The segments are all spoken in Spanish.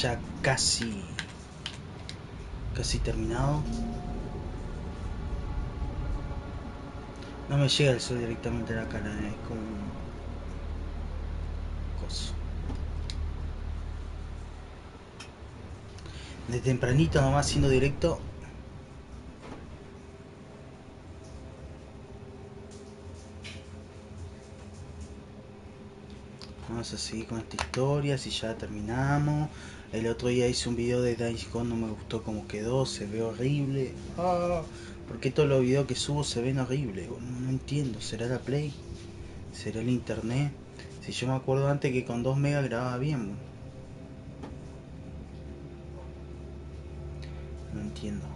ya casi terminado. No me llega el sol directamente a la cara, es como un coso. De tempranito nomás siendo directo. Vamos a seguir con esta historia, si ya terminamos. El otro día hice un video de Days Gone, no me gustó cómo quedó, se ve horrible. ¿Por qué todos los videos que subo se ven horribles? No entiendo, ¿será la Play? ¿Será el internet? Si yo me acuerdo antes que con 2 megas grababa bien. No entiendo.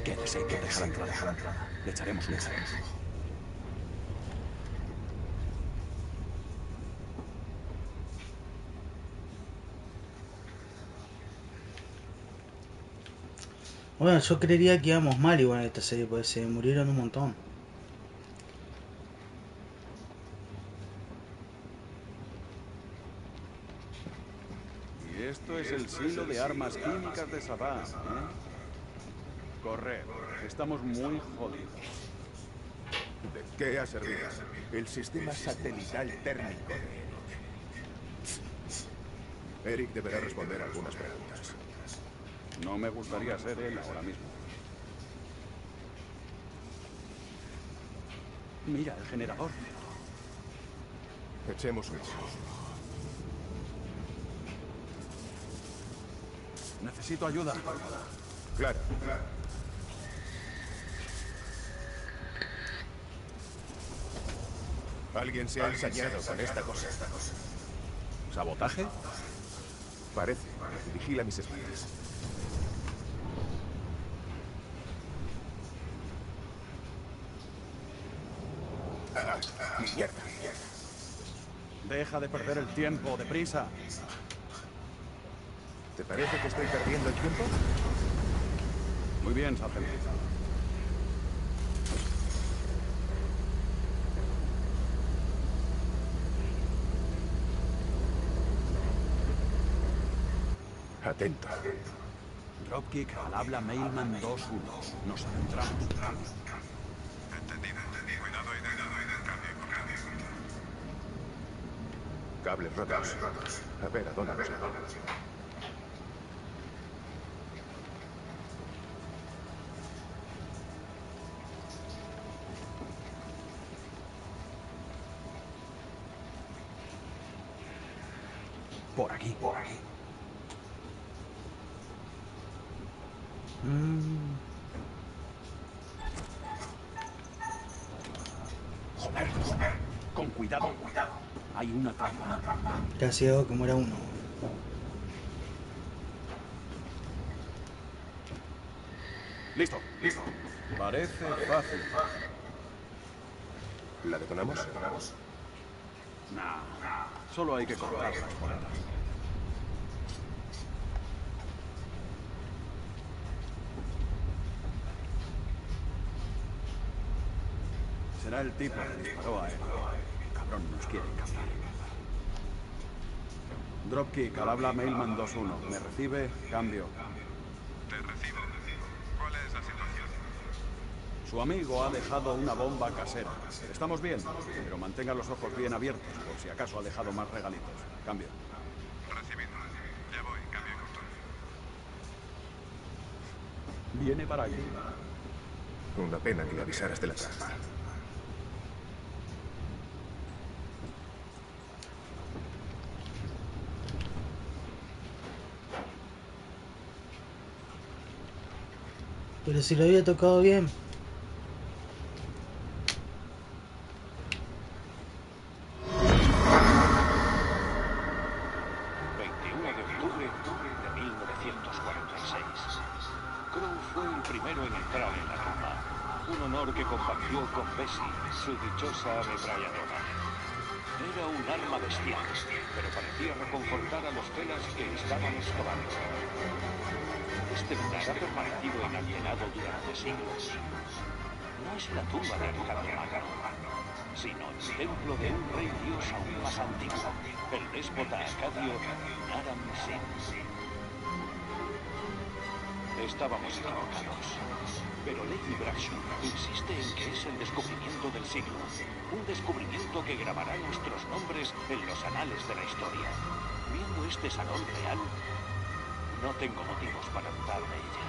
Quédese, que deja la entrada. Le echaremos un ojo. Bueno, yo creería que íbamos mal igual en esta serie, porque se murieron un montón. Y esto es el silo de armas químicas de Saddam, ¿eh? Corred, estamos muy jodidos. ¿De qué ha servido? El sistema satelital térmico de Eric. Eric deberá responder algunas preguntas. No me gustaría ser él ahora mismo. Mira, el generador. Echemos un ojo. Necesito ayuda. Claro. Alguien se ha ensañado con esta cosa. ¿Sabotaje? Parece. Vigila mis espaldas. Mierda. Deja de perder el tiempo, deprisa. ¿Te parece que estoy perdiendo el tiempo? Muy bien, sargento. Atento. Dropkick al habla Mailman 2-1. Nos adentramos. Entendido. Cuidado y del cambio. Cables rotos. A ver, ¿a dónde nos lleva? Por aquí. Joder. Con cuidado. Hay una trampa. Casi hago como era uno. Listo. Parece fácil. ¿La detonamos? Nah. Solo hay que cortar las cuerdas. Será el tipo que disparó a él. El cabrón nos quiere captar. Dropkick al habla Mailman 2-1. ¿Me recibe? Cambio. Te recibo. ¿Cuál es la situación? Su amigo ha dejado una bomba casera. Estamos bien, pero mantenga los ojos bien abiertos por si acaso ha dejado más regalitos. Cambio. Recibido. Ya voy, cambio corto. Viene para aquí. Una pena que le avisaras de la trampa. Pero si lo había tocado bien. Que compartió con Bessie, su dichosa ametralladora. Era un arma bestial, pero parecía reconfortar a los pelas que estaban excavando. Este lugar ha permanecido inalienado durante siglos. No es la tumba de Arcadiaga. sino el templo de un rey dios aún más antiguo, el déspota acadio Naram Sin. Estábamos equivocados, pero Lady Braxton insiste en que es el descubrimiento del siglo, un descubrimiento que grabará nuestros nombres en los anales de la historia. Viendo este salón real, no tengo motivos para dudar de ella.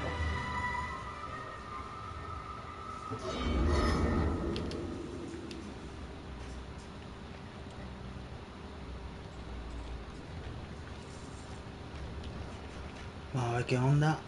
Vamos a ver qué onda.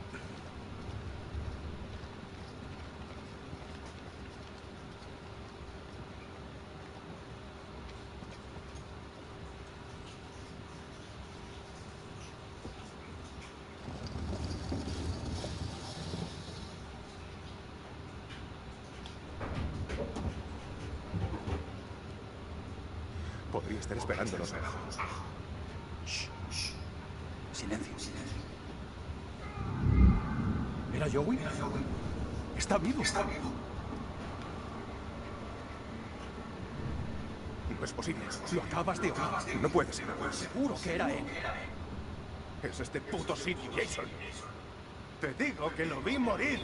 Podría estar esperándonos abajo. Silencio. ¿Era Joey? Está vivo. No es posible. Lo acabas de oír. No puede ser. Seguro que era él. Es este puto sitio, Jason. Te digo que lo vi morir.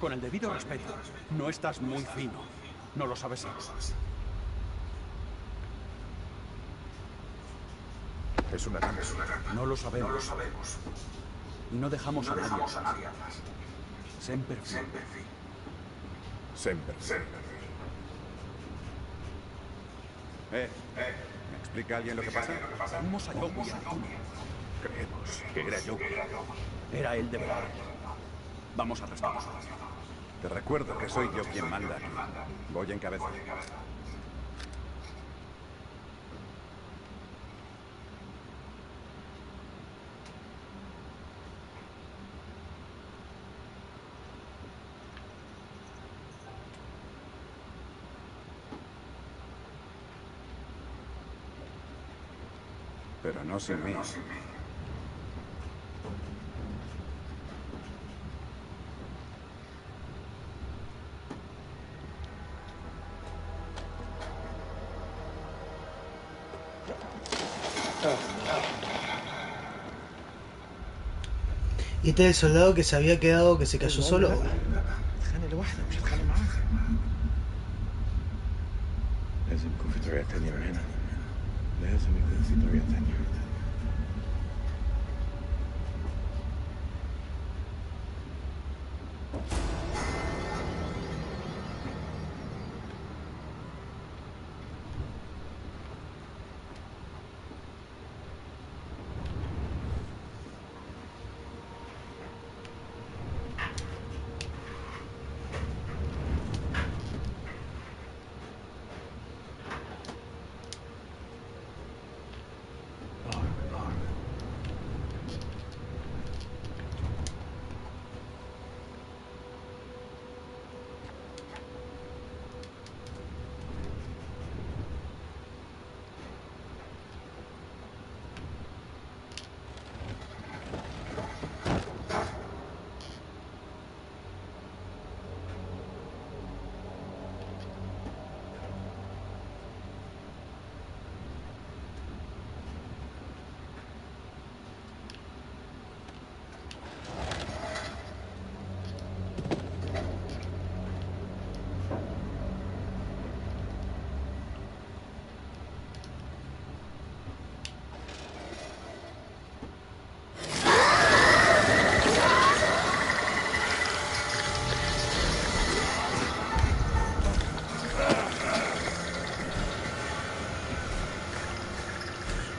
Con el debido respeto, no estás muy fino. No lo sabes. Es una trampa. No lo sabemos. Y no dejamos a nadie atrás. Semper Fi. Semper. ¿Me explica alguien lo que pasa? Vamos a Joey al túnel. Creemos que era yo. Era él de verdad. Vamos a rescatarlo. Te recuerdo que soy yo quien manda aquí. Voy en cabeza. Pero no sin mí. Y este es el soldado que se había quedado, que se cayó solo. خلي لوحده مش هتخلي معاه. لازم يكون في طريقة تانية من هنا. لازم يكون في طريقة تانية.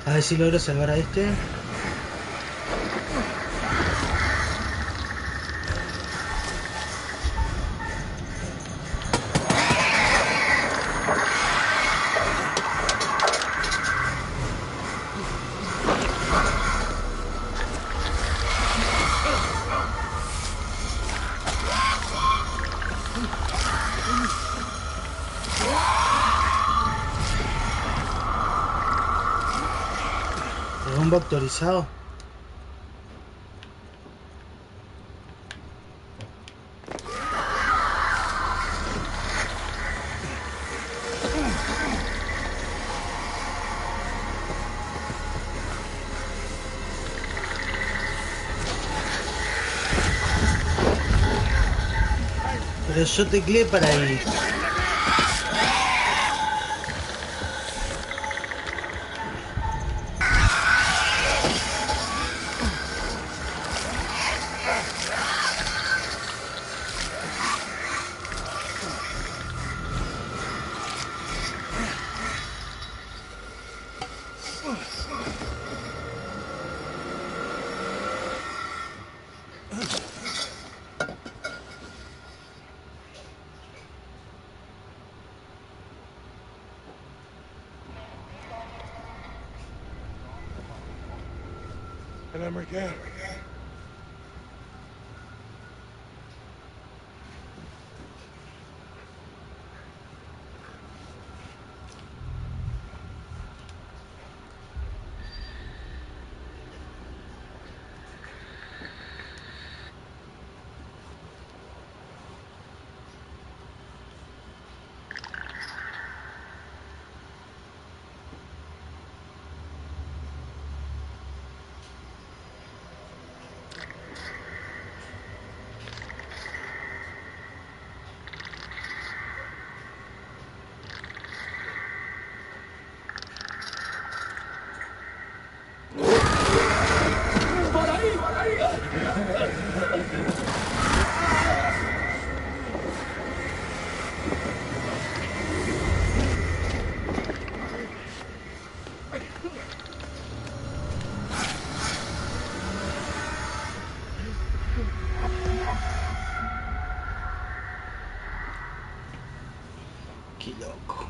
A ver si logro salvar a este. Rumbo actualizado. Pero yo tecleé para ir. And I'm again. Qué loco.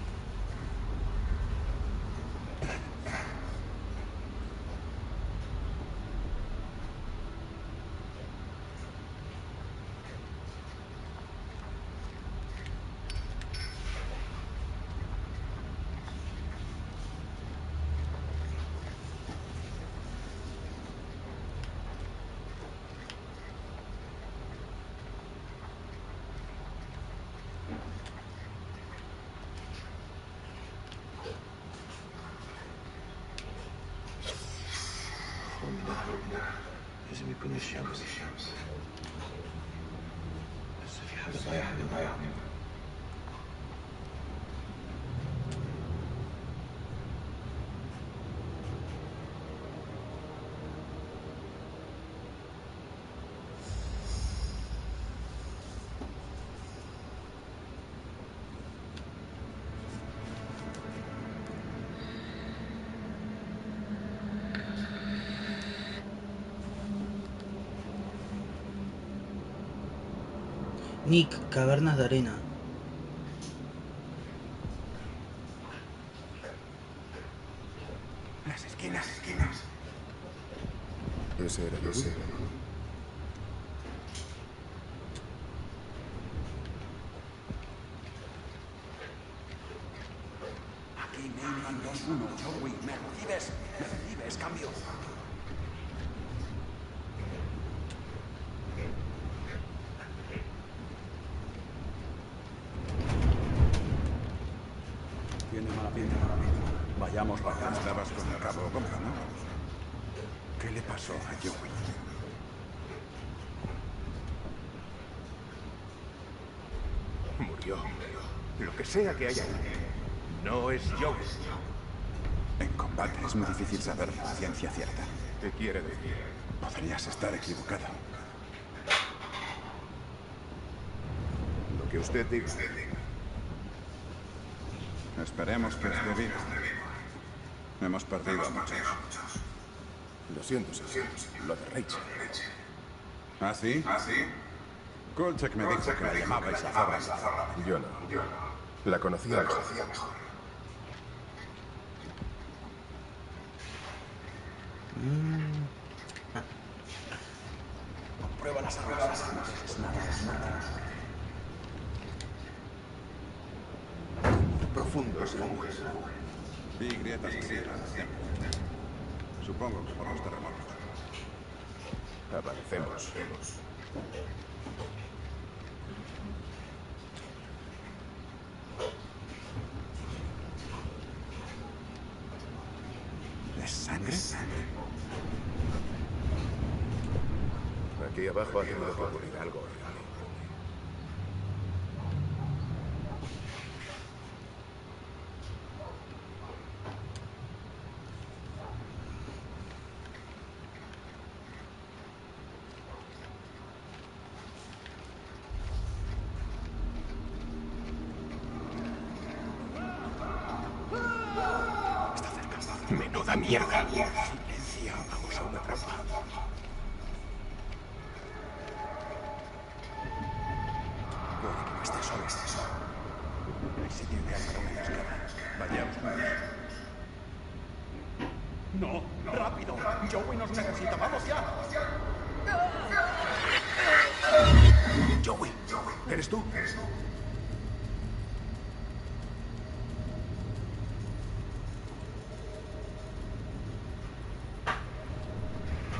لازم يكون الشمس. بس في حاجة ضايعة. Nick, cavernas de arena. Las esquinas. Ese era yo. Aquí Mainman 2-1, Joey. ¿Me recibes? ¿Me recibes? Cambio. Tiene mala pinta. Vayamos para allá. Estabas con el cabo Gómez, ¿no? ¿Qué le pasó a Joey? Murió. Lo que sea que haya ahí, no es Joey. En combate es muy difícil saber la ciencia cierta. ¿Qué quiere decir? Podrías estar equivocado. Lo que usted diga. Esperemos que esté vivo. Hemos perdido a muchos. Lo siento, señor. Lo de Rachel. ¿Ah, sí? Kolchak me dijo que la llamabais a Zorra. Yo no. La conocía mejor. Prueba las armas. No es nada. Profundo es el agujero. Vi grietas así. Supongo que por los terremotos. Avancemos. ¿Es sangre? Aquí abajo ha tenido que ocurrir algo. Menuda mierda. Silencia, vamos a una trampa. Puede que no esté solo. Hay señal de arma confiscada. Vayamos juntos. No, rápido. Joey nos necesita. ¡Vamos ya! Joey, ¿eres tú?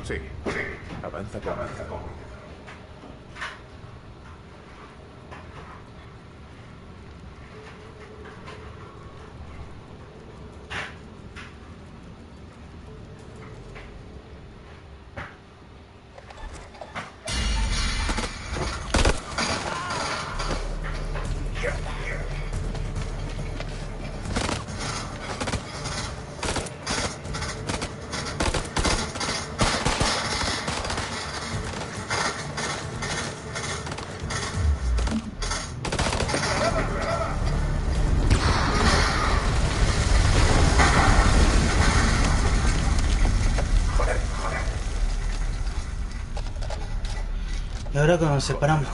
Sí, avanza conmigo. Y ahora cuando nos separamos.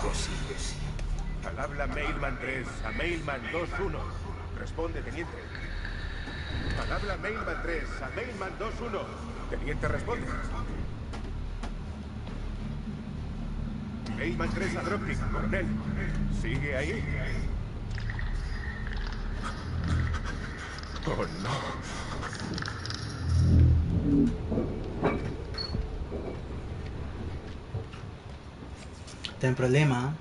Al habla Mailman 3 a Mailman 2-1. Responde, teniente. Al habla Mailman 3 a Mailman 2-1. Teniente, responde. Mailman 3 a Dropkick, coronel. ¿Sigue ahí? Oh, no. Está en problema.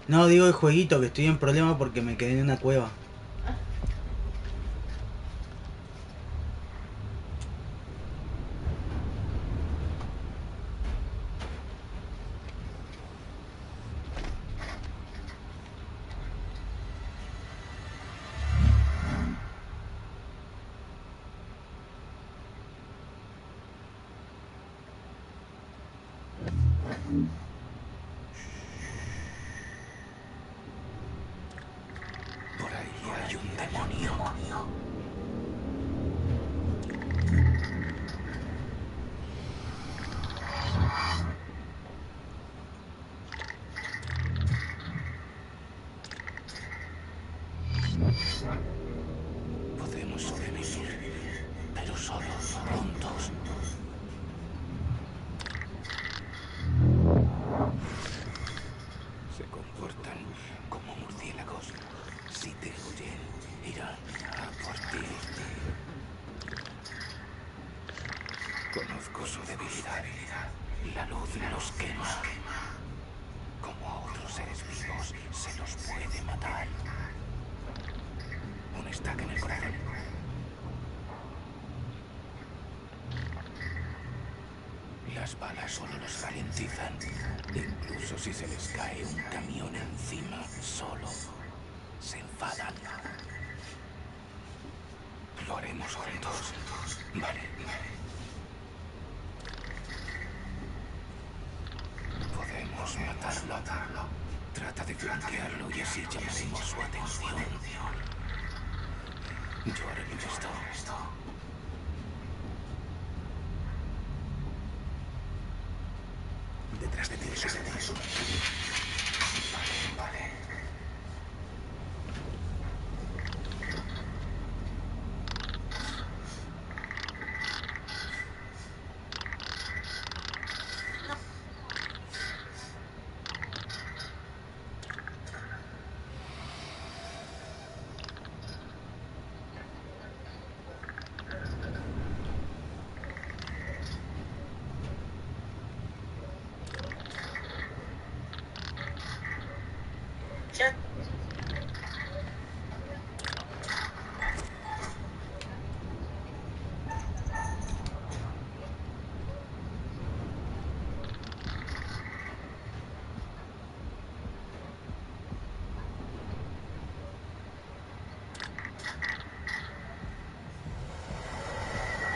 No, digo el jueguito, que estoy en problema porque me quedé en una cueva. Por ahí hay un demonio. Podemos sobrevivir, pero solo juntos. Se comportan como murciélagos. Si te oyen, irán a por ti. Conozco su debilidad. La luz los quema. Como a otros seres vivos, se los puede matar. Un estaca en el corazón. Las balas solo los ralentizan. Incluso si se les cae un camión encima, solo se enfadan. Lo haremos juntos. Vale. Podemos matarlo. Trata de flanquearlo y así llamaremos su atención. Yo haré el resto. Detrás de ti, Vale.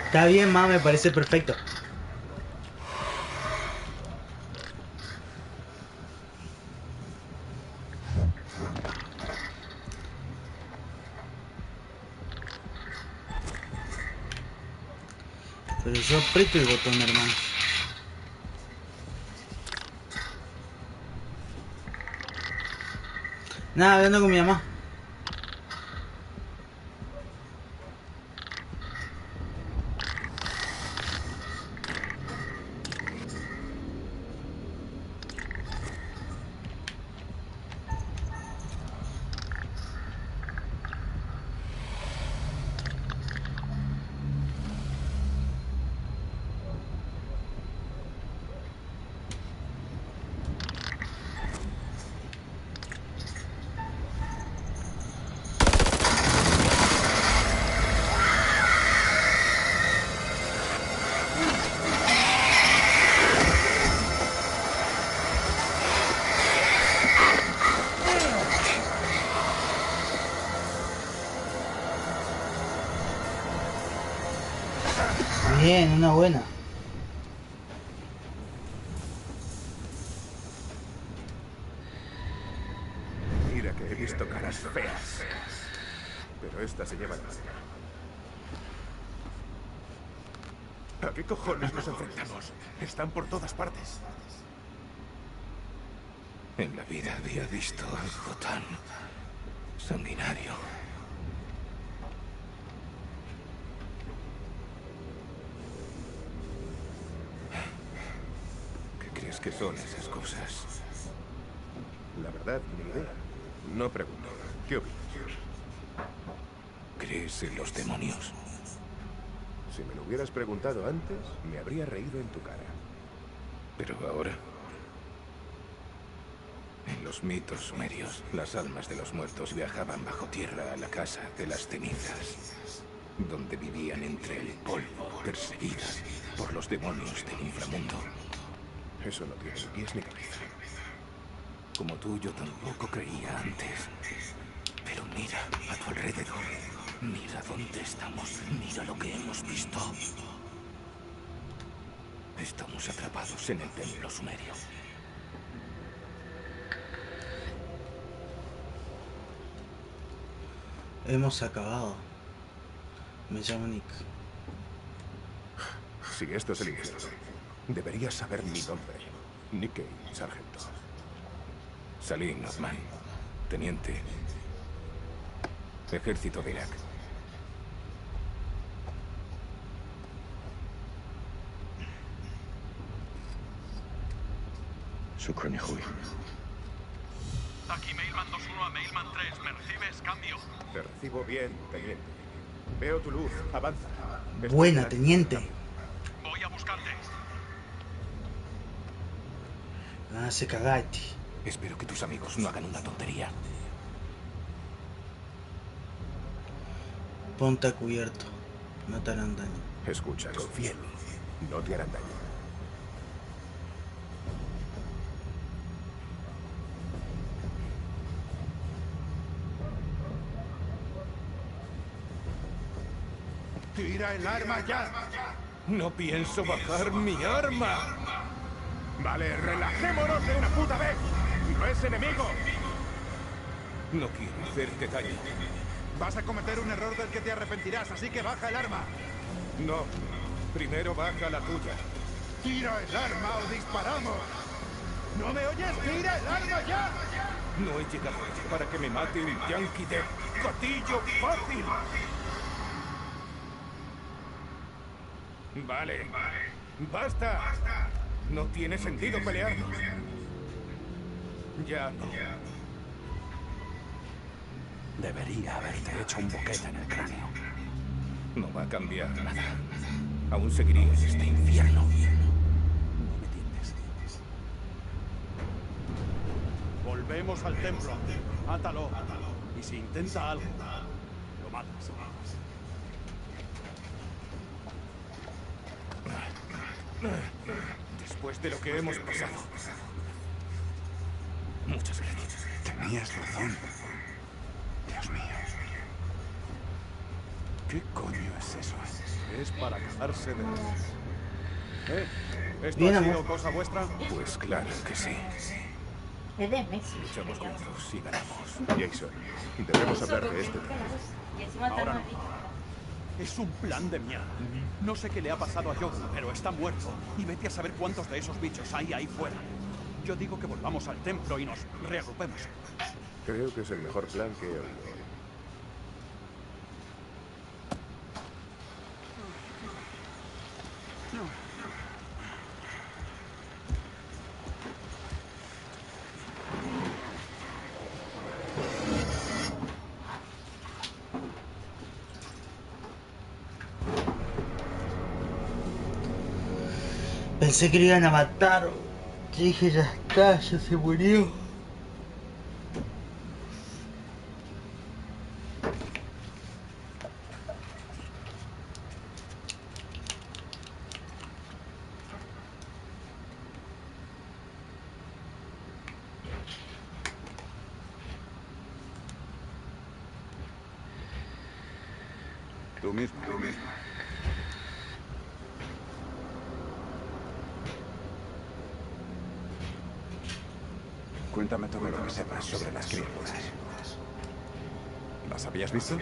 Está bien, ma, me parece perfecto. Pero yo aprieto el botón, hermano. Nada, hablando con mi mamá. Bien, una buena. Mira que he visto caras feas. Pero esta se lleva la mano. ¿A qué cojones nos enfrentamos? Están por todas partes. En la vida había visto algo tan sanguinario. ¿Qué crees que son esas cosas? La verdad, ni idea. No pregunto. ¿Qué opinas? ¿Crees en los demonios? Si me lo hubieras preguntado antes, me habría reído en tu cara. Pero ahora... En los mitos sumerios, las almas de los muertos viajaban bajo tierra a la casa de las cenizas, donde vivían entre el polvo, perseguidas por los demonios del inframundo. Eso no tiene ni pies ni cabeza. Como tú, yo tampoco creía antes. Pero mira a tu alrededor. Mira dónde estamos. Mira lo que hemos visto. Estamos atrapados en el templo sumerio. Hemos acabado. Me llamo Nick. Si esto es el infierno, deberías saber mi nombre. Nick, sargento. Salim Osman, teniente. Ejército de Irak. شكرا يا اخوي. Aquí Mailman 2-1 a Mailman 3. ¿Me recibes? Cambio. Te recibo bien, teniente. Veo tu luz. Avanza. Buena, teniente. Voy a buscarte. Ah, se cagate. Espero que tus amigos no hagan una tontería. Ponte a cubierto. No te harán daño. Escucha, confía en mí. No te harán daño. ¡Tira el arma ya! No pienso bajar mi arma. Vale, relajémonos de una puta vez. No es enemigo. No quiero hacerte daño. Vas a cometer un error del que te arrepentirás, así que baja el arma. No. Primero baja la tuya. ¡Tira el arma o disparamos! ¿No me oyes? ¡Tira el arma ya! No he llegado para que me mate un yankee de gatillo fácil. Vale. ¡Basta! No tiene sentido pelearnos. Ya no. Debería haberte hecho un boquete en el cráneo. No va a cambiar nada. Aún seguiría en este infierno. No me tientes. Volvemos al templo. Mátalo. Y si intenta algo, lo matas. Después de lo que hemos pasado. Muchas gracias. Tenías razón. Dios mío. ¿Qué coño es eso? Es para quejarse de él. ¿Esto Bien, ha amor. sido cosa vuestra? Pues claro que sí. Es de Messi. Luchamos juntos y ganamos. Jason, debemos hablar de este tema. Y encima está Ahora mal no. dicho. Es un plan de mierda. No sé qué le ha pasado a Yogu, pero está muerto. Y vete a saber cuántos de esos bichos hay ahí fuera. Yo digo que volvamos al templo y nos reagrupemos. Creo que es el mejor plan que he oído hoy. Pensé que le iban a matar. Yo dije, ya está, ya se murió. Tú mismo. Cuéntame todo lo que sepas sobre las criaturas. ¿Las habías visto?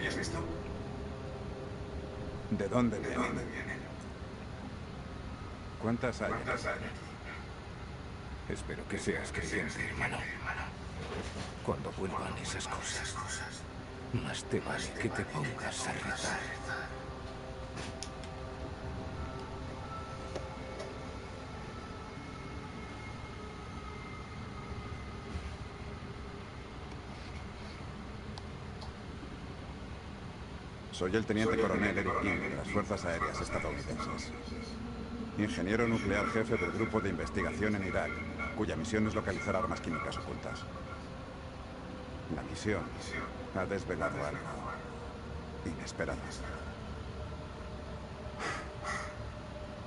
¿De dónde vienen? ¿Cuántas hay? Espero que seas creyente, hermano. Cuando vuelvan esas cosas, más te vale que te pongas a rezar. Soy el teniente coronel Eric King de las Fuerzas Aéreas Estadounidenses. Ingeniero nuclear jefe del grupo de investigación en Irak, cuya misión es localizar armas químicas ocultas. La misión ha desvelado algo inesperado.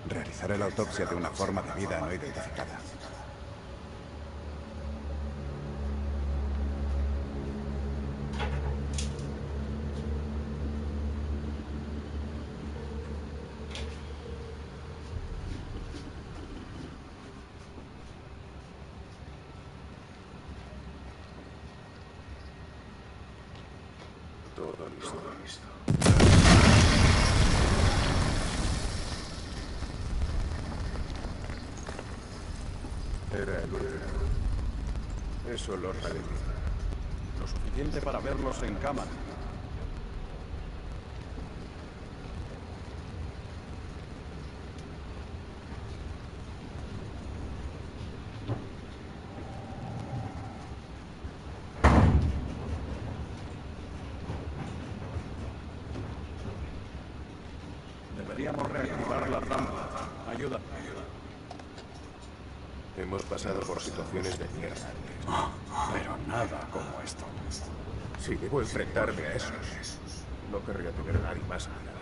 Realizaré la autopsia de una forma de vida no identificada. Todo listo. Era el último. Eso lo revela. Lo suficiente para verlos en cámara. Deberíamos reactivar la trampa. Ayuda. Hemos pasado por situaciones de mierda antes. Pero nada como esto. Si debo enfrentarme a esos, no querría tener a nadie más a mi lado.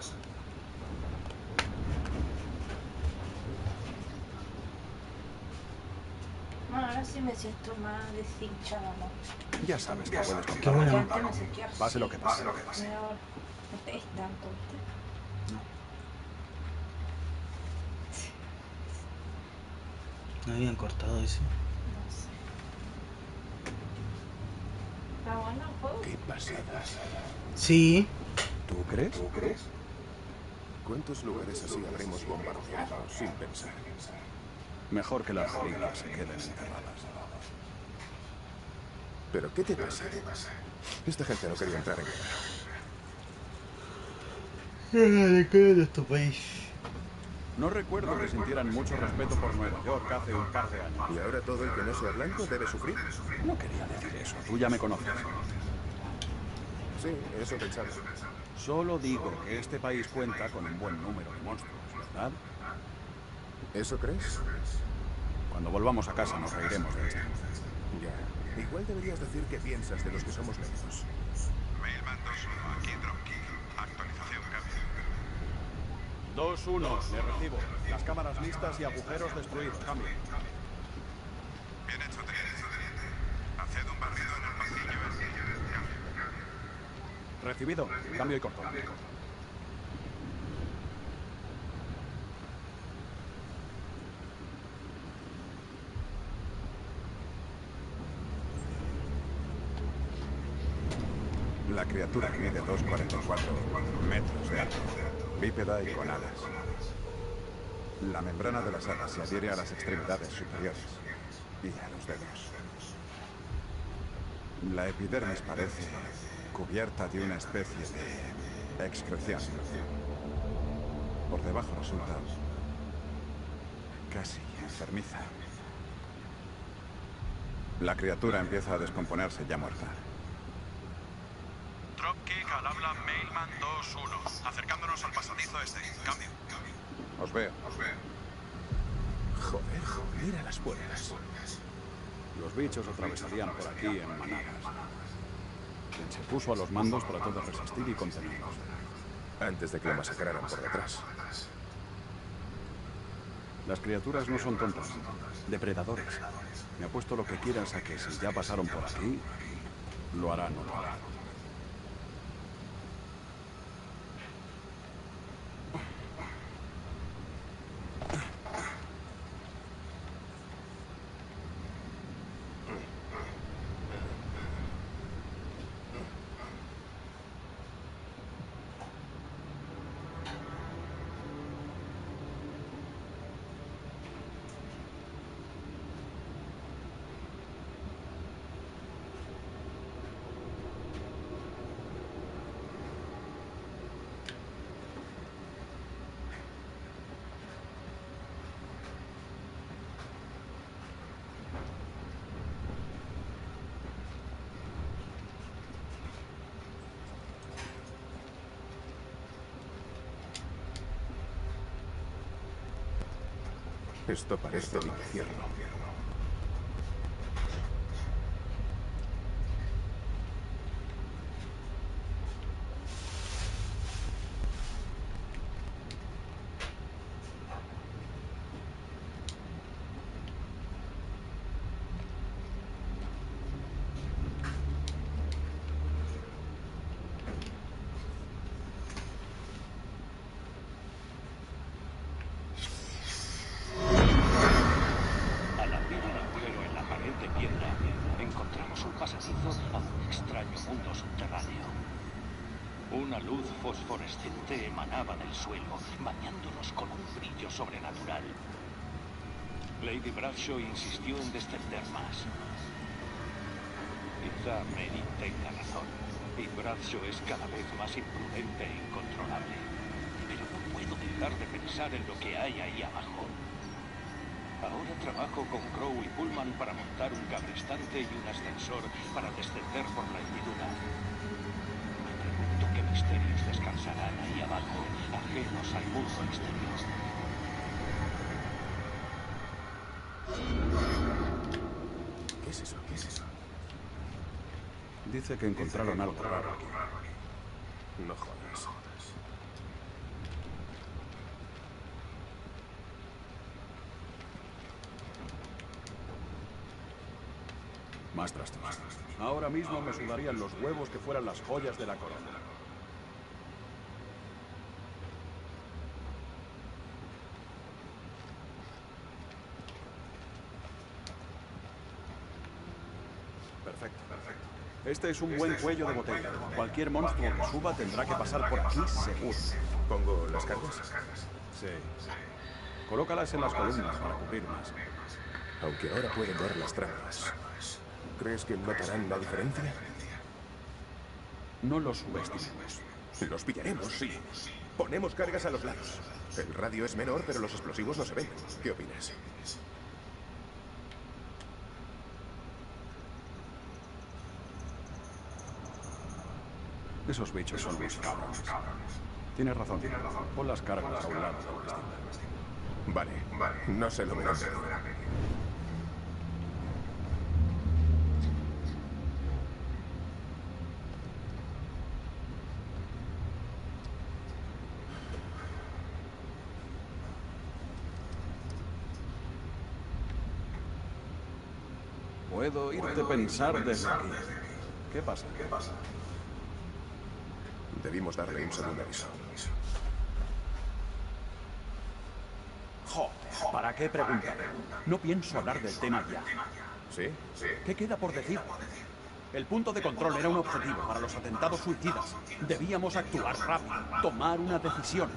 Bueno, ahora sí me siento más deshinchada, ¿no? Ya sabes que puedes Qué contar. bueno. Antes me sentía así. Pase lo que pase. Pero ahora no es tanto, ¿viste? ¿No habían cortado eso? No sé. Está bueno el juego. Qué pasada. Sí. ¿Tú crees? ¿Cuántos lugares así habremos bombardeado sin pensar? Mejor que las reliquias se queden enterradas. ¿Pero qué te pasa? Esta gente no quería entrar en guerra. ¿De qué es tu país? No recuerdo que sintieran mucho respeto por Nueva York hace un par de años. ¿Y ahora todo el que no sea blanco debe sufrir? No quería decir eso. Tú ya me conoces. Sí, eso pensaba. Solo digo que este país cuenta con un buen número de monstruos, ¿verdad? ¿Eso crees? Cuando volvamos a casa nos reiremos de esto. Ya. Igual deberías decir qué piensas de los que somos menos. Mailman 2-1, aquí Dropkick. Actualización cambio. 2-1, le recibo. Las cámaras listas y agujeros destruidos. Cambio. Bien hecho, teniente. Haced un barrido en el pasillo. Cambio. Recibido. Cambio y corto. La criatura mide 2,44 metros de alto. Bípeda y con alas. La membrana de las alas se adhiere a las extremidades superiores y a los dedos. La epidermis parece cubierta de una especie de excreción. Por debajo resulta casi enfermiza. La criatura empieza a descomponerse ya muerta. Dropkick al habla Mailman 2-1. Acercándonos al pasadizo este. Cambio. Os veo. Joder, mira las puertas. Los bichos atravesarían por aquí en manadas. Quien se puso a los mandos trató de resistir y contenerlos. Antes de que lo masacraran por detrás. Las criaturas no son tontas. Depredadores. Me apuesto lo que quieras a que si ya pasaron por aquí, lo harán otra vez. Esto parece el infierno. Una luz fosforescente emanaba del suelo, bañándonos con un brillo sobrenatural. Lady Bradshaw insistió en descender más. Quizá Mary tenga razón, y Bradshaw es cada vez más imprudente e incontrolable. Pero no puedo dejar de pensar en lo que hay ahí abajo. Ahora trabajo con Crow y Pullman para montar un cabrestante y un ascensor para descender por la hendidura. Me pregunto qué misterios descansarán ahí abajo, ajenos al mundo exterior. ¿Qué es eso? ¿Qué es eso? Dice que encontraron algo raro aquí. No jodas. Más trastos. Ahora mismo me sudarían los huevos que fueran las joyas de la corona. Perfecto. Este es un buen cuello de botella. Cualquier monstruo que suba tendrá que pasar por aquí seguro. ¿Pongo las cargas? Sí. Colócalas en las columnas para cubrir más. Aunque ahora pueden ver las trampas. ¿Crees que notarán la diferencia? No los subestimemos. Los pillaremos, sí. Ponemos cargas a los lados. El radio es menor, pero los explosivos no se ven. ¿Qué opinas? Esos bichos son los cabrones. Tienes razón. Pon las cargas a un lado del destino. Vale, no se lo verán. Puedo oírte pensar desde aquí. ¿Qué pasa? Debimos darle un segundo aviso. Joder, ¿para qué preguntar? No pienso hablar del tema ya. ¿Sí? ¿Qué queda por decir? El punto de control era un objetivo para los atentados suicidas. Debíamos actuar rápido, tomar una decisión.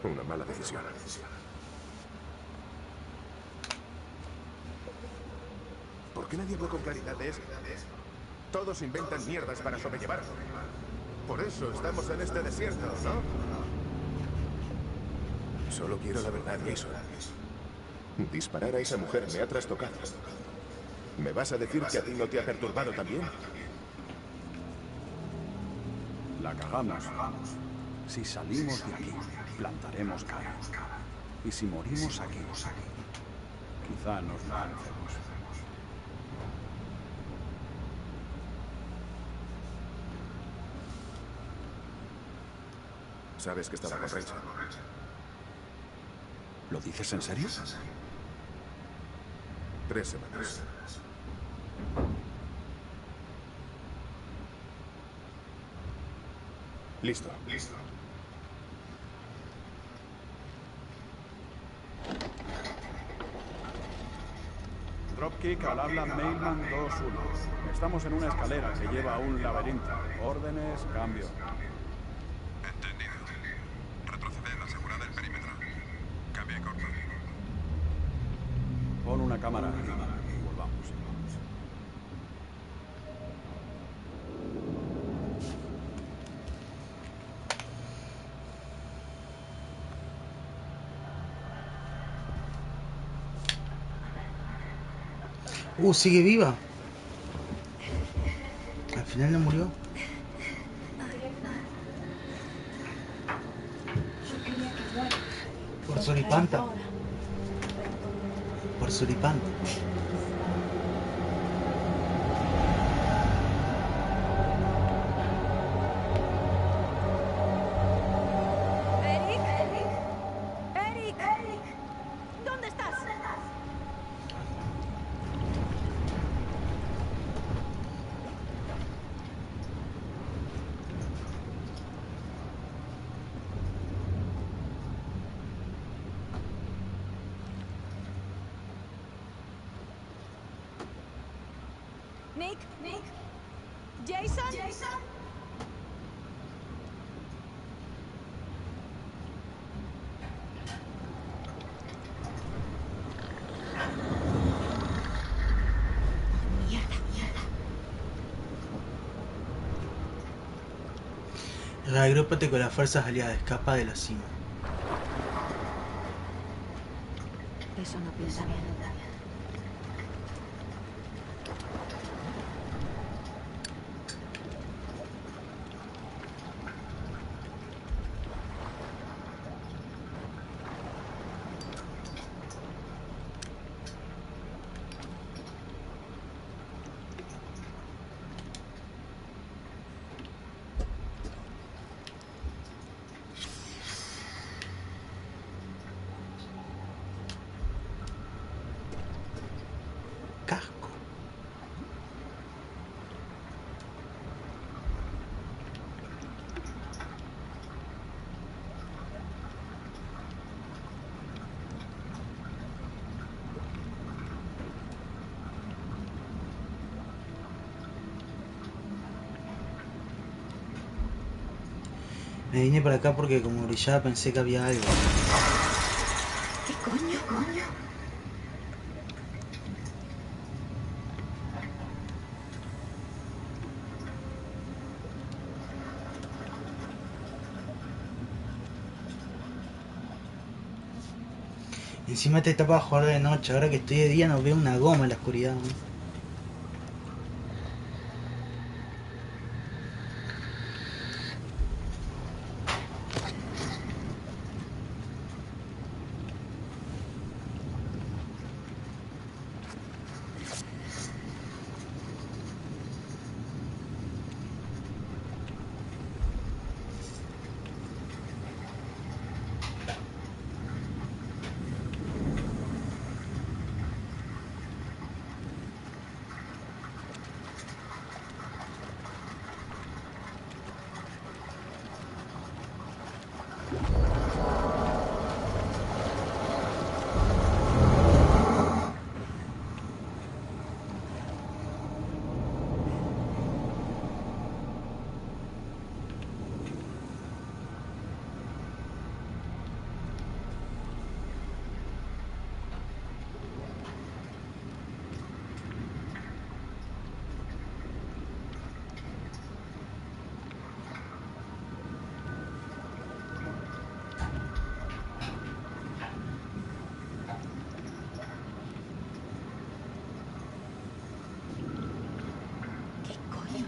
Una mala decisión. ¿Por qué nadie habló con claridad de eso? Todos inventan mierdas para sobrellevarlo. Por eso estamos en este desierto, ¿no? Solo quiero la verdad, Jason. Disparar a esa mujer me ha trastocado. ¿Me vas a decir que a ti no te ha perturbado también? La cagamos. Si salimos de aquí, plantaremos cara. Y si morimos aquí, quizá nos lo merecemos. Sabes que estaba con Rachel. ¿Lo dices en serio? 3 semanas. Listo. Dropkick al habla Mailman 2-1. Estamos en una escalera que lleva a un laberinto. Órdenes, cambio. Entendido. Retroceder, asegurad el perímetro. Cambia y corta. Pon una cámara arriba y volvamos. Sigue viva. Al final no murió. Por suripanta. Por suripanta. Eric, ¿dónde estás? Nick, Jason. Reagrúpate con las fuerzas aliadas, escapa de la cima. Eso no pinta bien. Casco. Me vine para acá porque como brillaba pensé que había algo. ¿Qué coño? Encima te tapa a jugar de noche, ahora que estoy de día no veo una goma en la oscuridad, ¿no?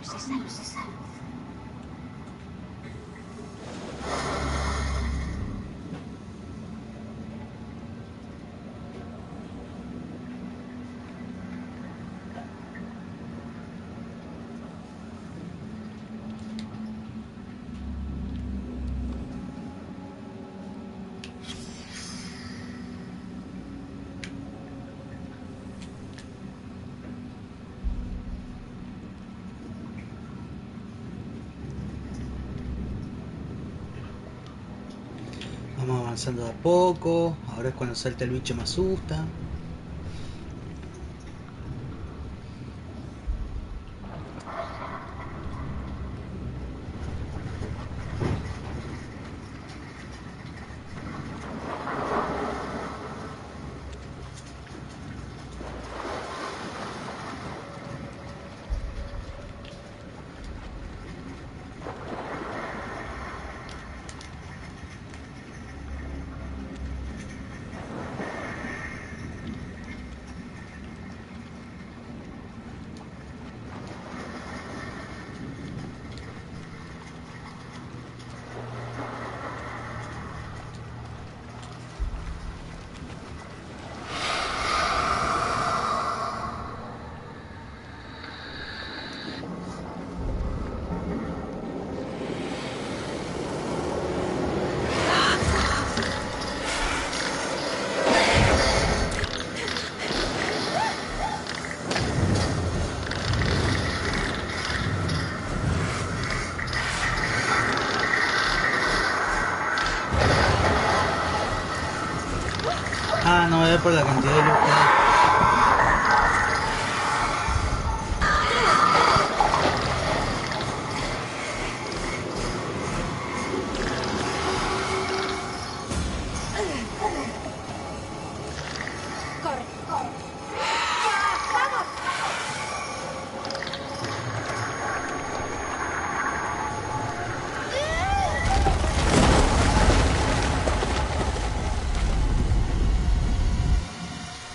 se salva. Vamos avanzando de a poco. Ahora es cuando salta el bicho, me asusta. Ah, no, era por la cantidad de luz que hay.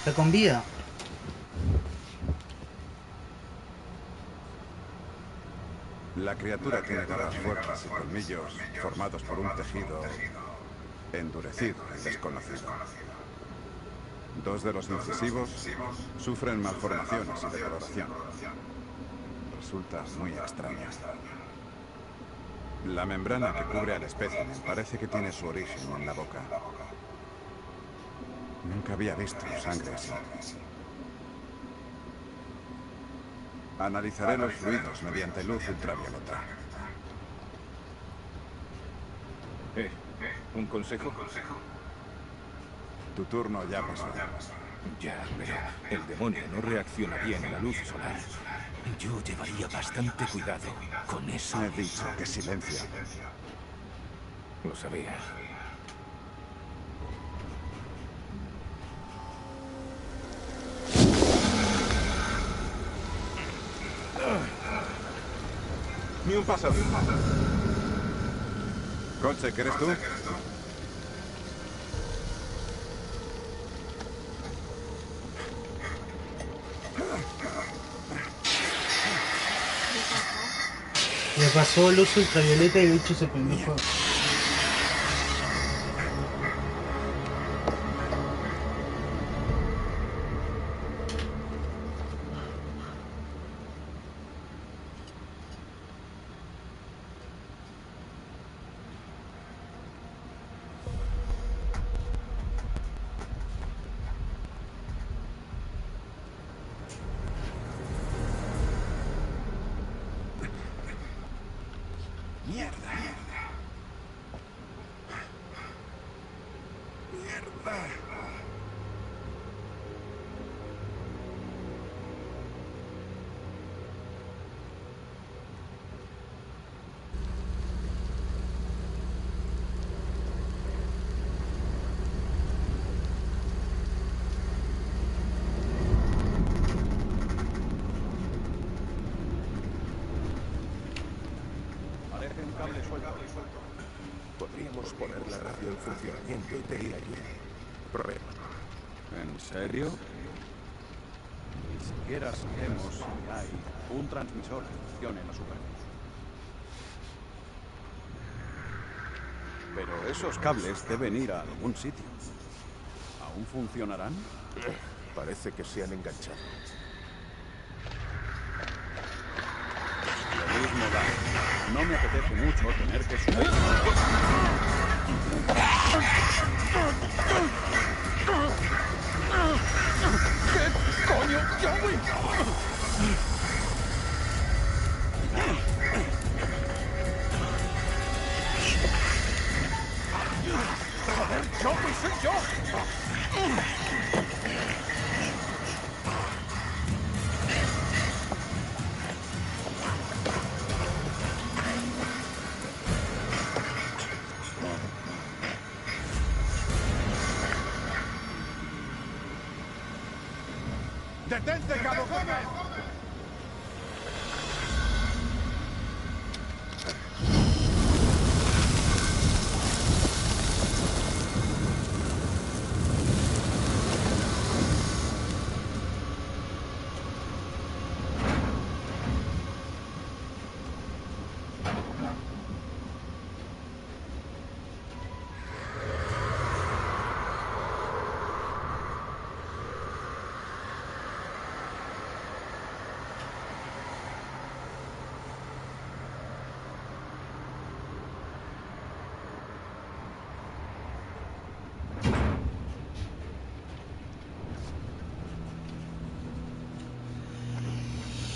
Está con vida. La criatura tiene garras fuertes y colmillos formados por un tejido endurecido y desconocido. Dos de los incisivos sufren malformaciones y decoloración. Resulta muy extraño. La membrana que cubre al espécimen parece que tiene su origen en la boca. Nunca había visto sangre así. Analizaré los fluidos mediante luz ultravioleta. ¿Un consejo? Tu turno ya pasó. Ya, pero el demonio no reacciona bien a la luz solar. Yo llevaría bastante cuidado con eso. He dicho que silencio. Lo sabía. Ni un paso. Coche, ¿que eres tú? Le pasó luz ultravioleta y el bicho se prendió fuego. Podríamos poner la radio en funcionamiento y pedir ayuda. Probemos. ¿En serio? siquiera sabemos si hay un transmisor que funcione en la superficie. Pero esos cables deben ir a algún sitio. ¿Aún funcionarán? Parece que se han enganchado. Lo mismo da. No me apetece mucho tener que subir. ¿Qué coño, Joey? ¡Joder, Joey, soy yo! ¡Detente, Cabo Gómez!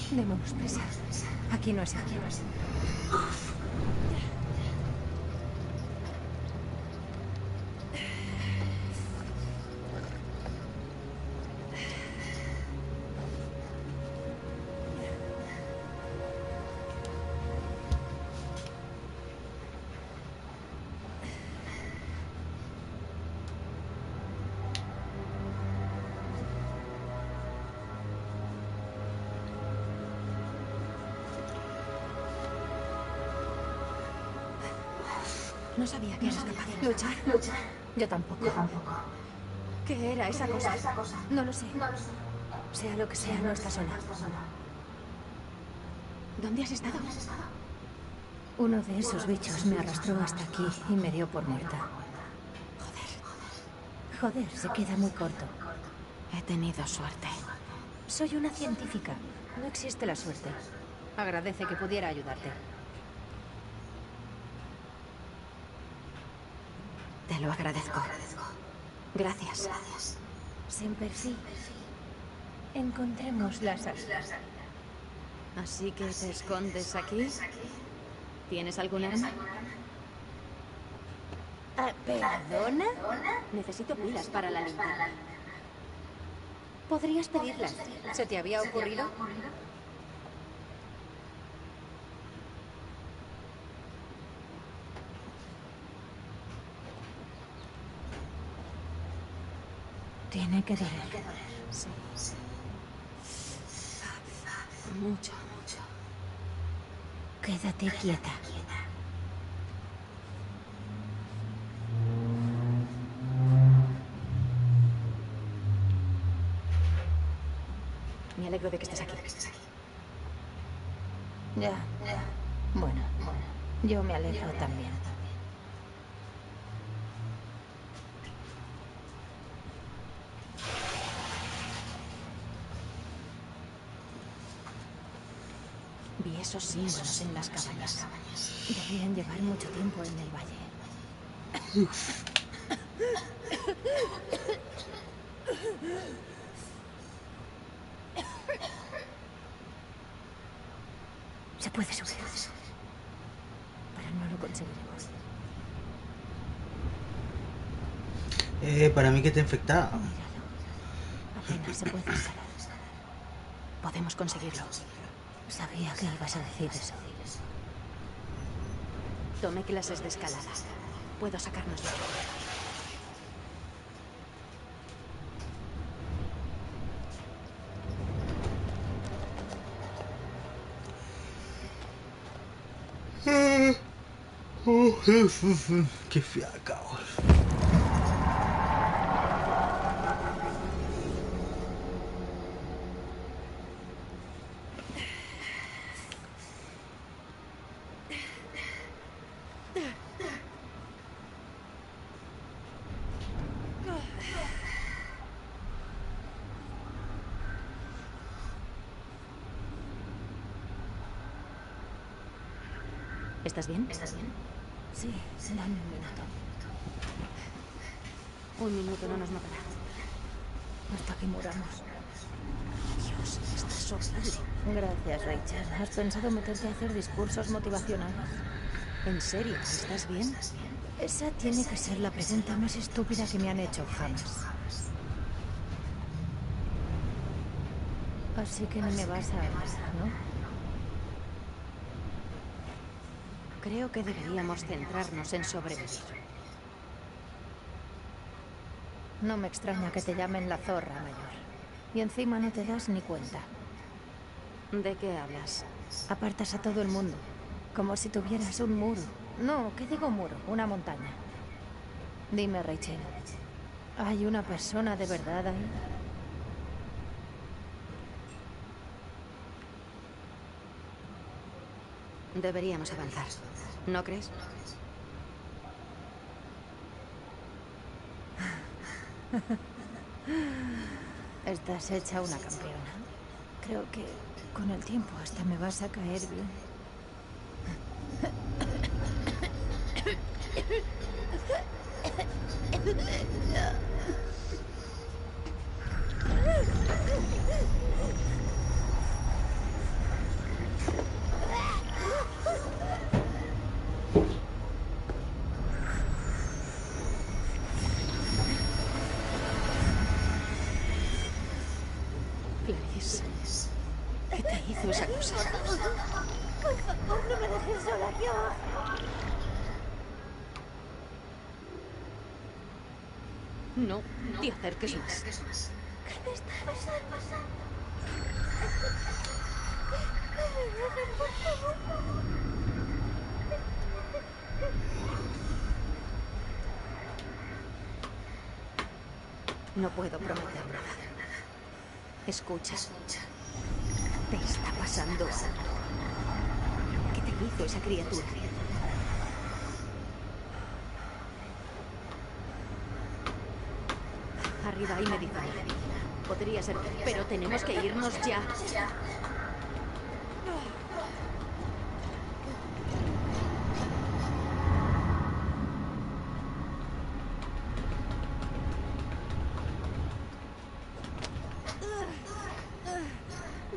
Démonos prisa. Aquí no es aquí. No sabía que eras capaz de luchar. Yo tampoco. ¿Qué era esa cosa? No lo sé. Sea lo que sea, no estás sola. ¿Dónde has estado? Uno de esos bichos me arrastró hasta aquí y me dio por muerta. Joder, se queda muy corto. He tenido suerte. Soy una científica. No existe la suerte. Agradece que pudiera ayudarte. Te lo agradezco. Gracias. Siempre sí. Encontremos la salida. ¿Así que te escondes aquí? ¿Tienes algún arma? ¿Perdona? Necesito pilas para la linterna. ¿Podrías pedirlas? ¿Se te había ocurrido? Tiene que doler. Sí. Mucho. Quédate quieta. Me alegro de que estés aquí. Ya. Bueno, yo me alegro también. Vi esos símbolos en las cabañas. Deberían llevar mucho tiempo en el valle. Se puede subir. Pero no lo conseguiremos. Para mí que te infectaba. Apenas se puede escalar. Podemos conseguirlo. Sabía que ibas a decir eso. Tomé clases de escalada. Puedo sacarnos de aquí. Qué fiaca. ¿Estás bien? Sí, dame un minuto. Un minuto no nos matará. Hasta que muramos. Dios, estás horrible. Gracias, Rachel. ¿Has pensado meterte a hacer discursos motivacionales? ¿En serio? ¿Estás bien? Esa tiene que ser la pregunta más estúpida que me han hecho jamás. Así que ni me vas a hablar, ¿no? Creo que deberíamos centrarnos en sobrevivir. No me extraña que te llamen la zorra mayor. Y encima no te das ni cuenta. ¿De qué hablas? Apartas a todo el mundo. Como si tuvieras un muro. No, ¿qué digo muro? Una montaña. Dime, Rachel. ¿Hay una persona de verdad ahí? Deberíamos avanzar. ¿No crees? Estás hecha una campeona. Creo que con el tiempo hasta me vas a caer bien. Clarice, ¿qué te hizo esa cosa? Por favor, no me dejes sola aquí abajo. No te acerques más. ¿Qué me está pasando? Por favor. No puedo prometer nada. Escucha. Te está pasando algo. ¿Qué te hizo esa criatura? Arriba hay medicina. Podría ser, pero tenemos que irnos ya.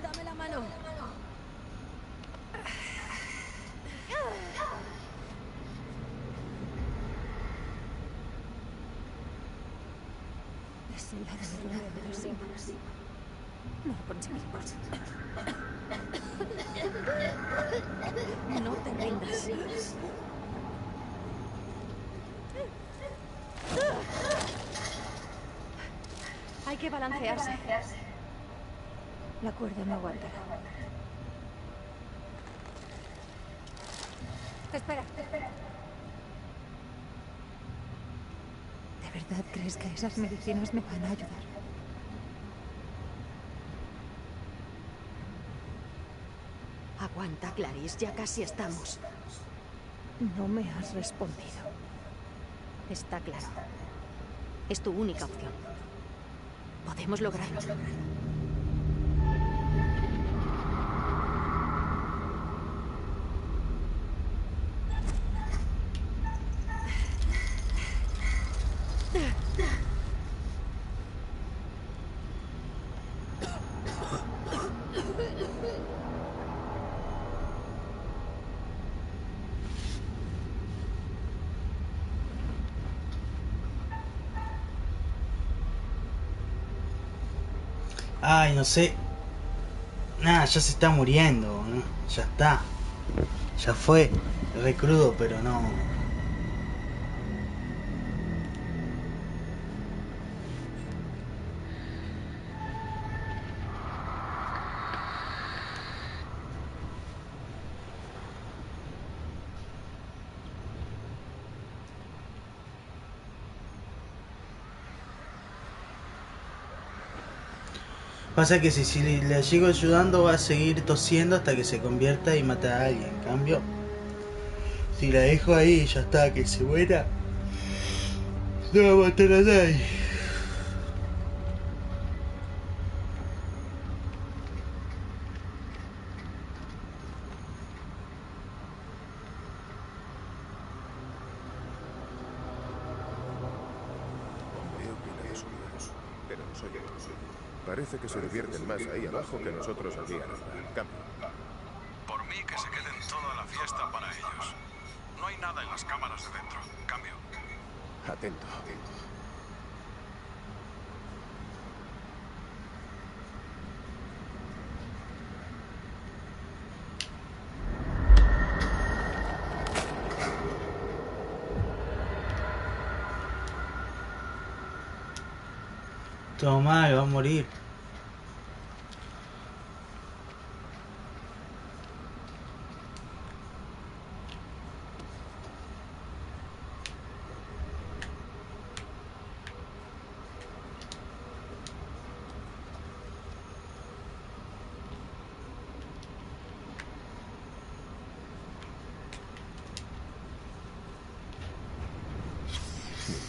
Dame la mano. Es el lado de los sí. No lo conseguimos. No te rindas. Hay que balancearse. La cuerda no aguantará. Espera. ¿De verdad crees que esas medicinas me van a ayudar? Aguanta, Clarice, ya casi estamos. No me has respondido. Está claro. Es tu única opción. Podemos lograrlo. Ay, no sé. Nada, ya se está muriendo, ¿no? Ya está. Ya fue. Re crudo, pero no. Pasa que si le sigo ayudando va a seguir tosiendo hasta que se convierta y mata a alguien. En cambio, si la dejo ahí y ya está, que se muera, no va a matar a nadie. los oye. Parece que se divierten más ahí abajo que nosotros aquí arriba. Cambio. Por mí que se queden toda la fiesta para ellos. No hay nada en las cámaras de dentro. Cambio. Atento. Toma, va a morir.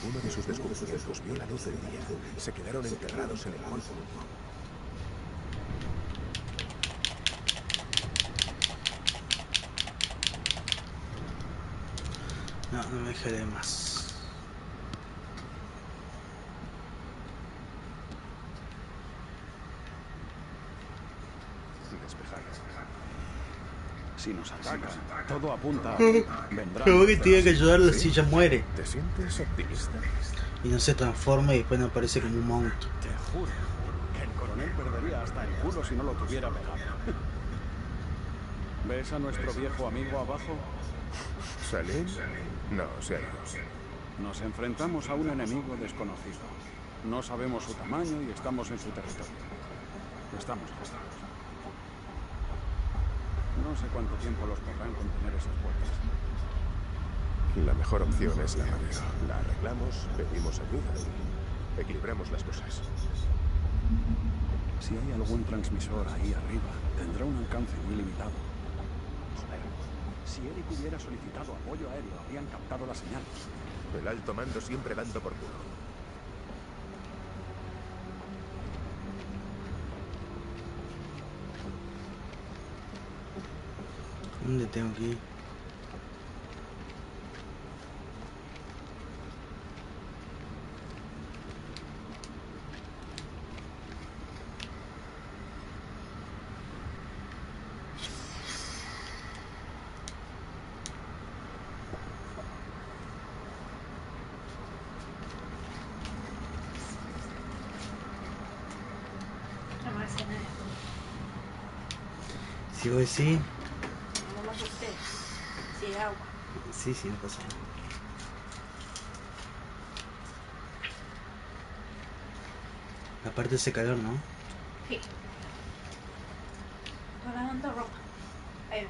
Ninguno de sus descubrimientos vio la luz del día. Se quedaron enterrados en el polvo. No, no me gelé más. Despejado. Si nos atacan, todo apunta a... vendrán. Pero que tiene que ayudarlo si ella muere. ¿Te sientes optimista? Y no se transforma y después no aparece como un monstruo. Te juro que el coronel perdería hasta el culo si no lo tuviera pegado. ¿Ves a nuestro viejo amigo abajo? ¿Salim? No, se ha ido. Nos enfrentamos a un enemigo desconocido. No sabemos su tamaño y estamos en su territorio. Estamos justos. No sé cuánto tiempo los podrán contener esas puertas. La mejor opción es la radio. La arreglamos, pedimos ayuda y equilibramos las cosas. Si hay algún transmisor ahí arriba, tendrá un alcance muy limitado. Joder, si Eric hubiera solicitado apoyo aéreo, habrían captado la señal. El alto mando siempre dando por culo. ¿Dónde tengo que ir? Si vos decís... No me asusté. Si es agua. Sí, sí, no pasa nada. Aparte ese calor, ¿no? Sí. Estoy lavando ropa. Ahí ven.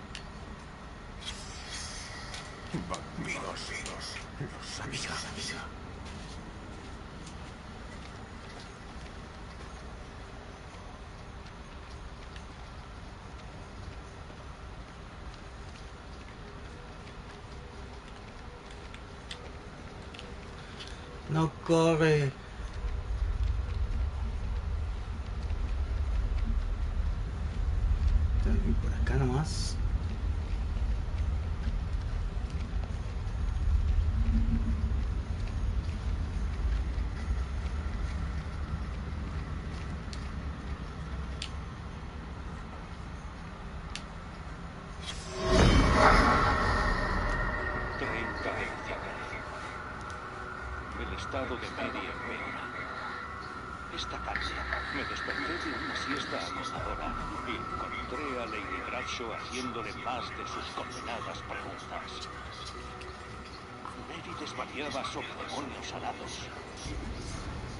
Vampiros. Los sabía. No corre. Tengo que ir por acá nomás. Estado de media empeora. Esta tarde me desperté de una siesta agotadora y encontré a Lady Bradshaw haciéndole más de sus condenadas preguntas. Lady desvariaba sobre demonios alados.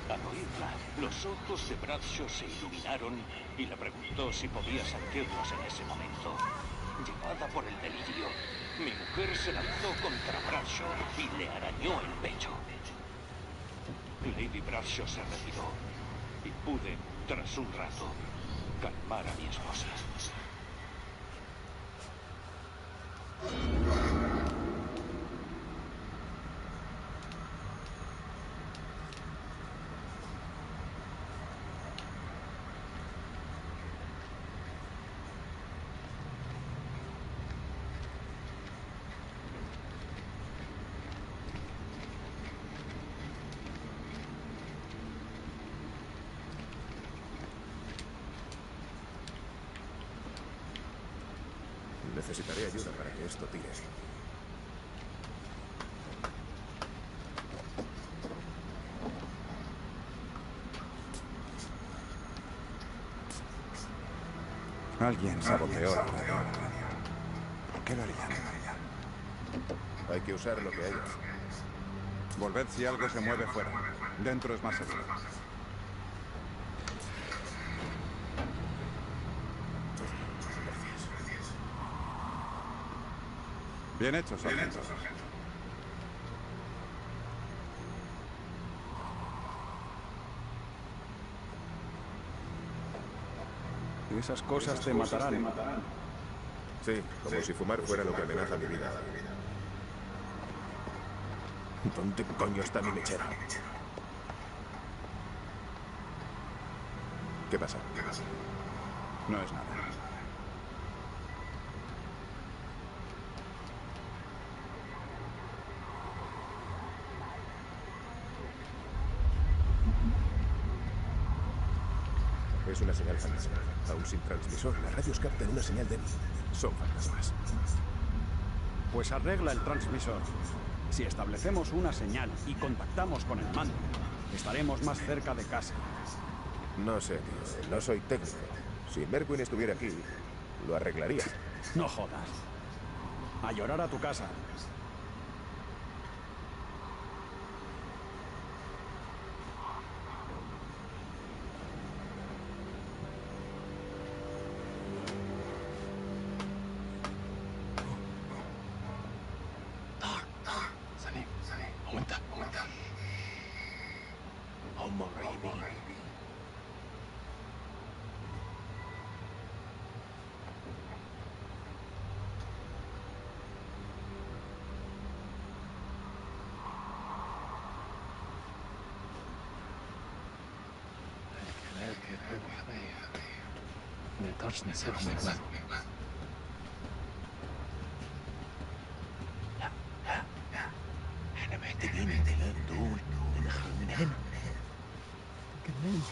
Al oírla, los ojos de Bradshaw se iluminaron y le preguntó si podía sentirlos en ese momento. Llevada por el delirio, mi mujer se lanzó contra Bradshaw y le arañó el pecho. Lady Bradshaw se retiró y pude, tras un rato, calmar a mi esposa. Necesitaré ayuda para que esto tire. Alguien saboteó la radio. ¿Por qué lo harían? Hay que usar lo que haya. Volved si algo se mueve fuera. Dentro es más seguro. Bien hecho, sargento. Esas cosas te matarán. Sí, como si fumar fuera lo que amenaza mi vida. ¿Dónde coño está mi mechero? ¿Qué pasa? No es nada. Es una señal fantasma. Aún sin transmisor, las radios captan una señal débil. Son fantasmas. Pues arregla el transmisor. Si establecemos una señal y contactamos con el mando, estaremos más cerca de casa. No sé, tío. No soy técnico. Si Merwin estuviera aquí, lo arreglaría. No jodas. A llorar a tu casa. نقدرش نسيبهم يموتوا. لا احنا محتاجين الكلام دول ندخلهم من هنا. اتجننت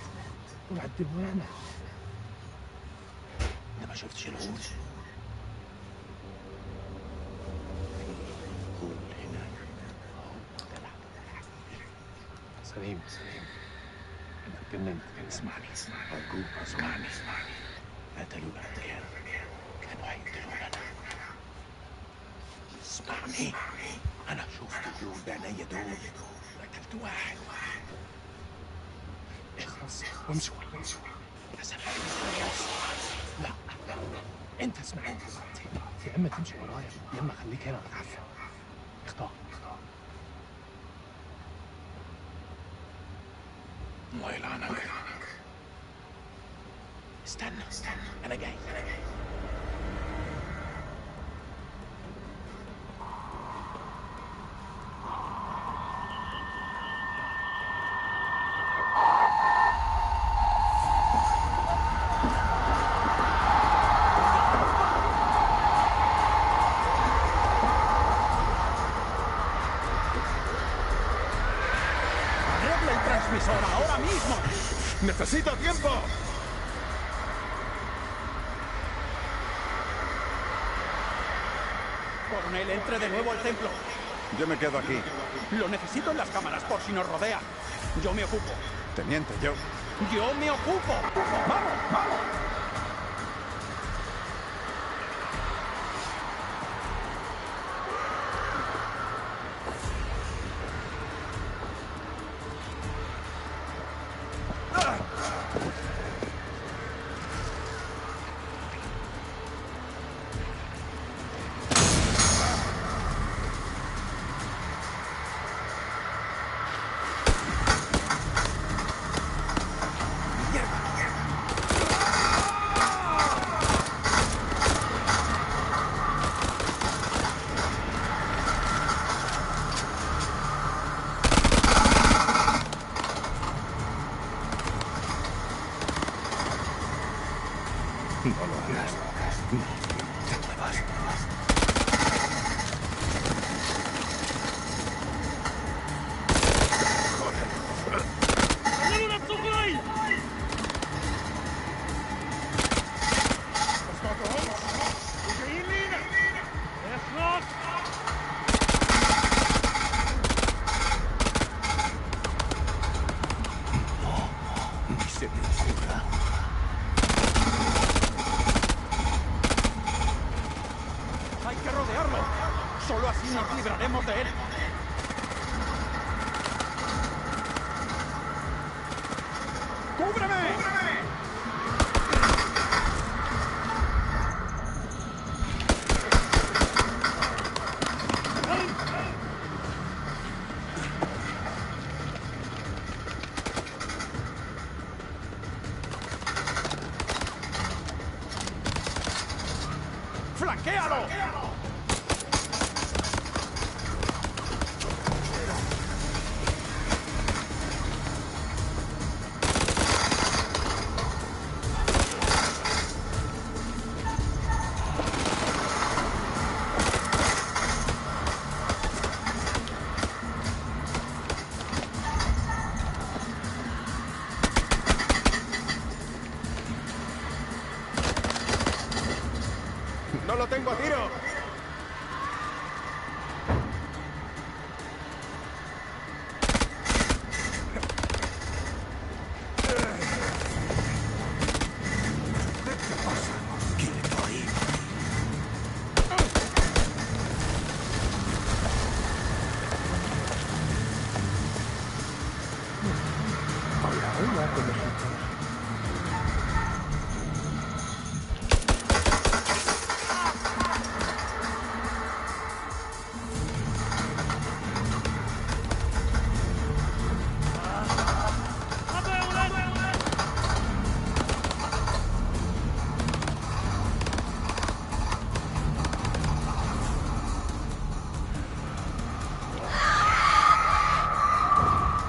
طلع الدموانة. انت ما شفتش الغول؟ الغول هناك اهو. دلع سليم انا اتجننت. اسمعني ارجوك اسمعني. قتلوا الرجال كانوا هيقتلوننا. اسمعني انا شفت دول بعينيا دول. قتلت واحد. اخلص وامشوا. لا انت اسمعني دلوقتي. يا اما تمشي ورايا يا اما خليك هنا وتعفن. اختار. الله يلعنك. استنى انا جاي. ¡Arregla el transmisor ahora mismo! ¡Necesito tiempo! Coronel, entre de nuevo al templo. Yo me quedo aquí. Lo necesito en las cámaras por si nos rodean. Yo me ocupo. Teniente, yo me ocupo. ¡Vamos, vamos! No lo hagas. No te muevas. y nos libraremos de él. ¡Cúbreme! ¡Flanquéalo! ¡No lo tengo a tiro!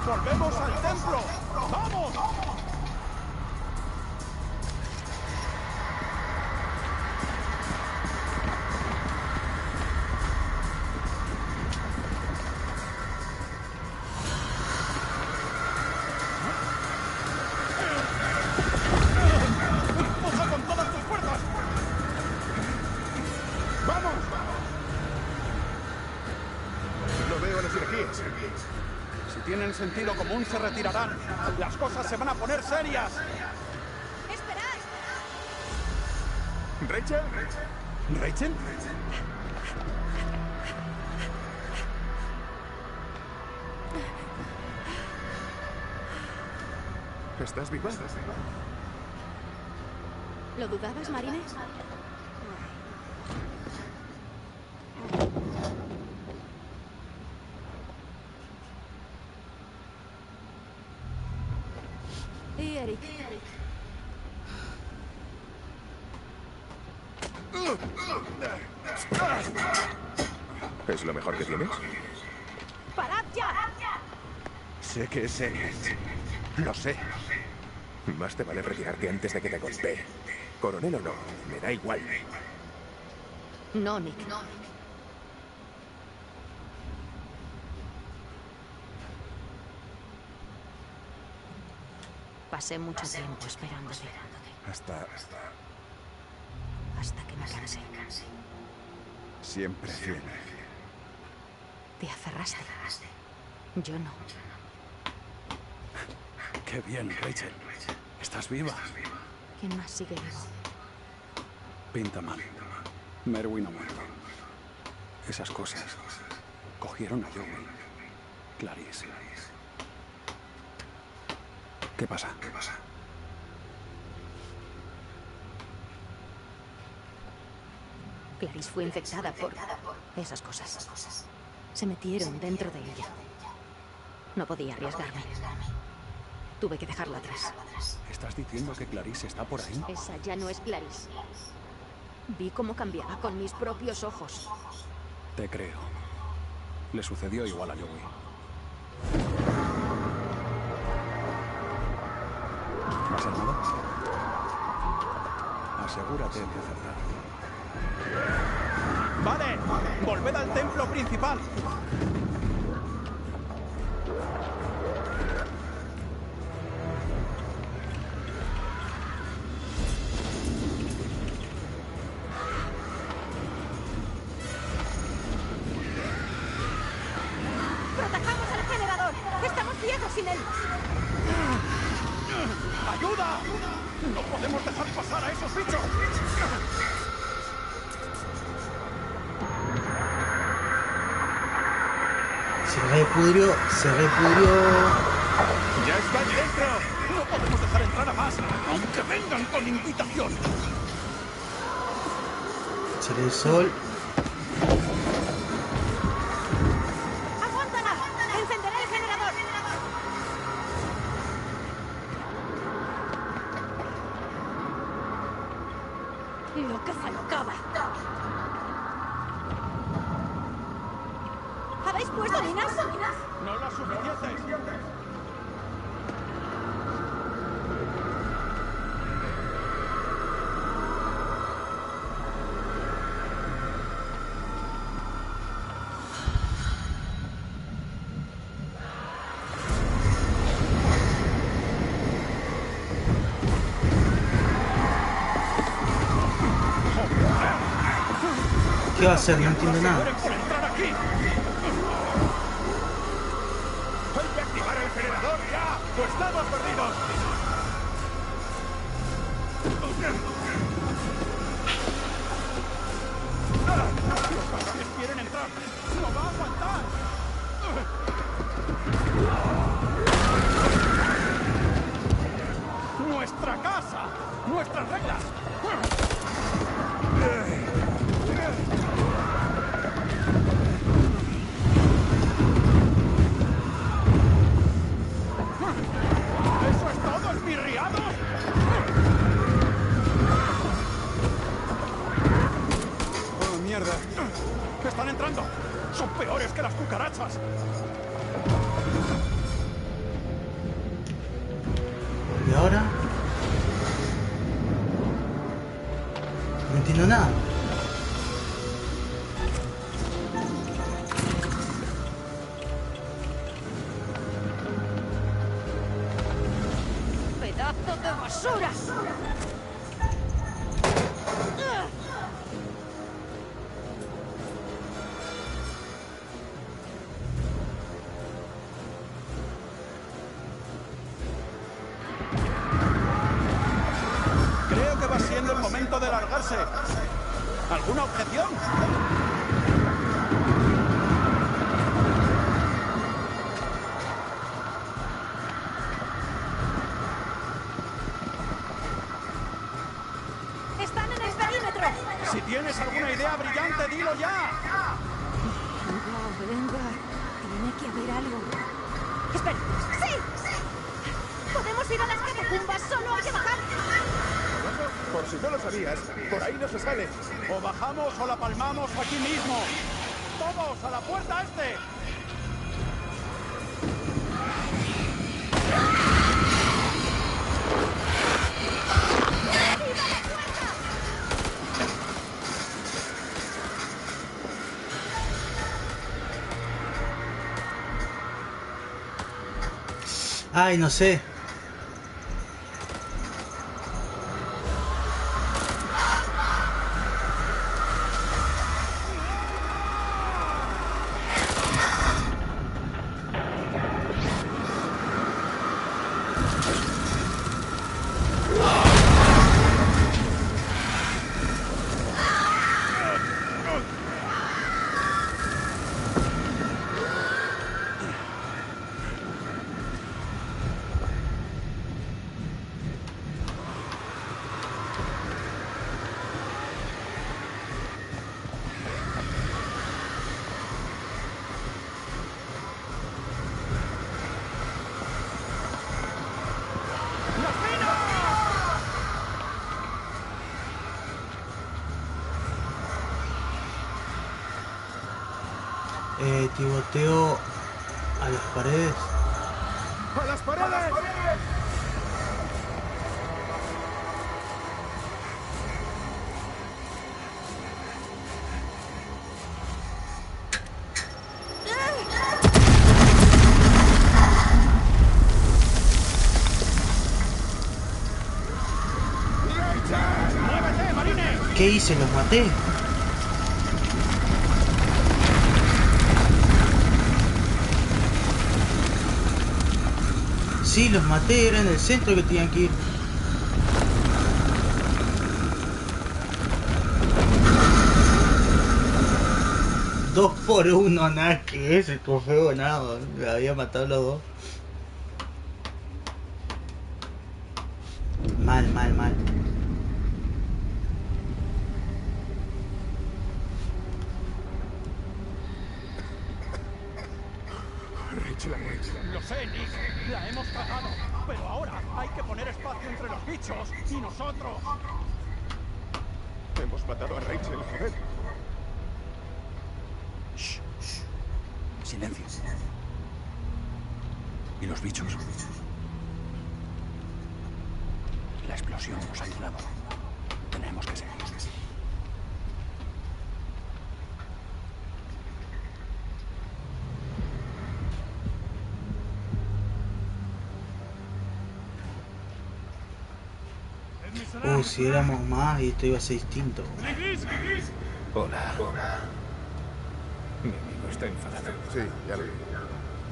¡Volvemos al templo! ¡Vamos! ¡Empuja con todas tus fuerzas! ¡Vamos! No veo las energías. Si tienen sentido común, se retirarán. Las cosas se van a poner serias. ¡Esperad! ¿Rachel? ¿Rachel? ¿Estás viva? ¿Lo dudabas, Marine? Y Eric. ¿Es lo mejor que tienes? ¡Parad ya! Sé que es él. Lo sé. Más te vale retirarte antes de que te golpee. Coronel o no, me da igual. No, Nick. Pasé mucho tiempo esperándote. Hasta Hasta que me cansé. siempre fiel. Te aferraste. Yo no. Qué bien, Rachel. ¿Estás viva? ¿Quién más sigue vivo? Pinta mal. Merwin ha muerto. Esas cosas cogieron a Joey. Clarice. ¿Qué pasa? Clarice fue infectada por esas cosas. Se metieron dentro de ella. No podía arriesgarme. Tuve que dejarla atrás. ¿Estás diciendo que Clarice está por ahí? Esa ya no es Clarice. Vi cómo cambiaba con mis propios ojos. Te creo. Le sucedió igual a Joey. ¿Vas armado? Asegúrate de acertar. ¡Vale! ¡Volved al templo principal! ¡Protejamos al generador! ¡Estamos ciegos sin él! ¡Ayuda! ¡No podemos dejar pasar a esos bichos! repudrió. ¡Ya están dentro! ¡No podemos dejar entrar a más! ¡Aunque vengan con invitación! Sale el sol. ¡Aguántala! ¡Encenderé el generador! Lo que se acaba. ¿Habéis puesto minas? ¡No las suficientes! ¿Qué va a hacer? No entiendo nada. ¡Por entrar aquí! ¡Hay que activar el generador ya! ¡O estamos perdidos! ¡Los caballos quieren entrar! ¡No va a aguantar! ¡Nuestra casa! ¡Nuestras reglas! ¿Eso es todo, esmirriados? ¡Oh, mierda! ¡Están entrando! ¡Son peores que las cucarachas! ¿Y ahora? No entiendo nada. ¡Pedazo de basura! Creo que va siendo el momento de largarse. ¿Alguna objeción? ¡Están en el perímetro! Si tienes alguna idea brillante, dilo ya. Venga. Tiene que haber algo. ¡Espera! ¡Sí! ¡Podemos ir a las catacumbas! ¡Solo hay que bajar! Por si no lo sabías, por ahí no se sale. O bajamos o la palmamos aquí mismo. ¡Todos a la puerta este! Ay, no sé. Tiroteo a las paredes. ¡A las paredes! ¡Muévete, marines! ¿Qué hice? ¿Los maté? Sí, los maté, era en el centro que tenían que ir. 2 por 1, nada que es, el trofeo ganado. Me había matado los dos. Mal. Rachel ha muerto. Lo sé, Nick. La hemos cagado. Pero ahora hay que poner espacio entre los bichos y nosotros. Hemos matado a Rachel, joder. Shh. Silencio. ¿Y los bichos? La explosión nos ha ayudado. Tenemos que seguir. Si éramos más y esto iba a ser distinto. Hola. Mi amigo está enfadado. Sí, ya lo vi.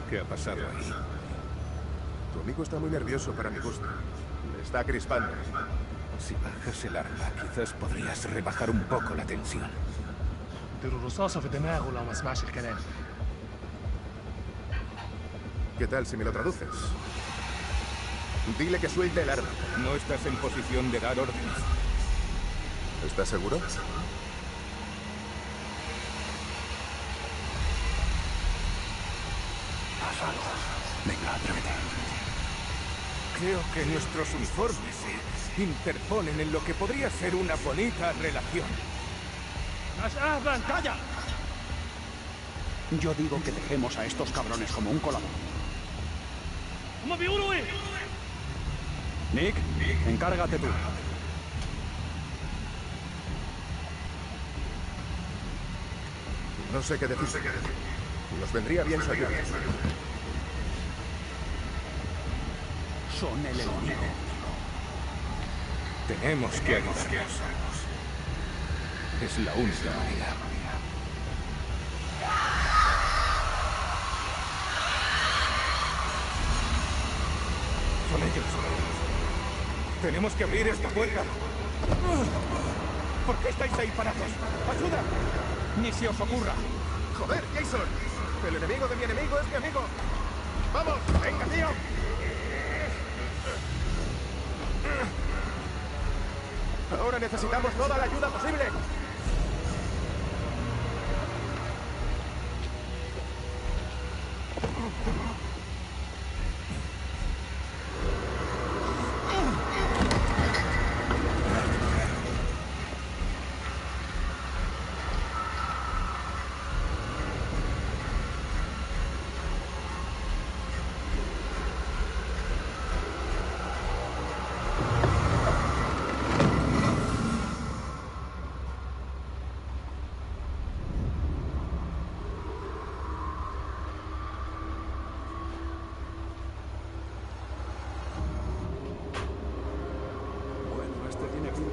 ¿Qué ha pasado ahí? Tu amigo está muy nervioso para mi gusto. Me está crispando. Si bajas el arma, quizás podrías rebajar un poco la tensión. ¿Qué tal si me lo traduces? Dile que suelte el arma. No estás en posición de dar órdenes. ¿Estás seguro? Haz algo. Venga, atrévete. Creo que nuestros uniformes se interponen en lo que podría ser una bonita relación. ¡Calla! Yo digo que dejemos a estos cabrones como un colador. Nick, encárgate tú. No sé qué decir. Nos vendría bien su ayuda. Son el enemigo. Tenemos que ayudarlos. Es la única manera. Son ellos. Tenemos que abrir esta puerta. ¿Por qué estáis ahí parados? ¡Ayuda! Ni se os ocurra. ¡Joder, Jason! El enemigo de mi enemigo es mi amigo. ¡Vamos! ¡Venga, tío! Ahora necesitamos toda la ayuda posible.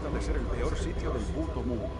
De ser el peor sitio del puto mundo.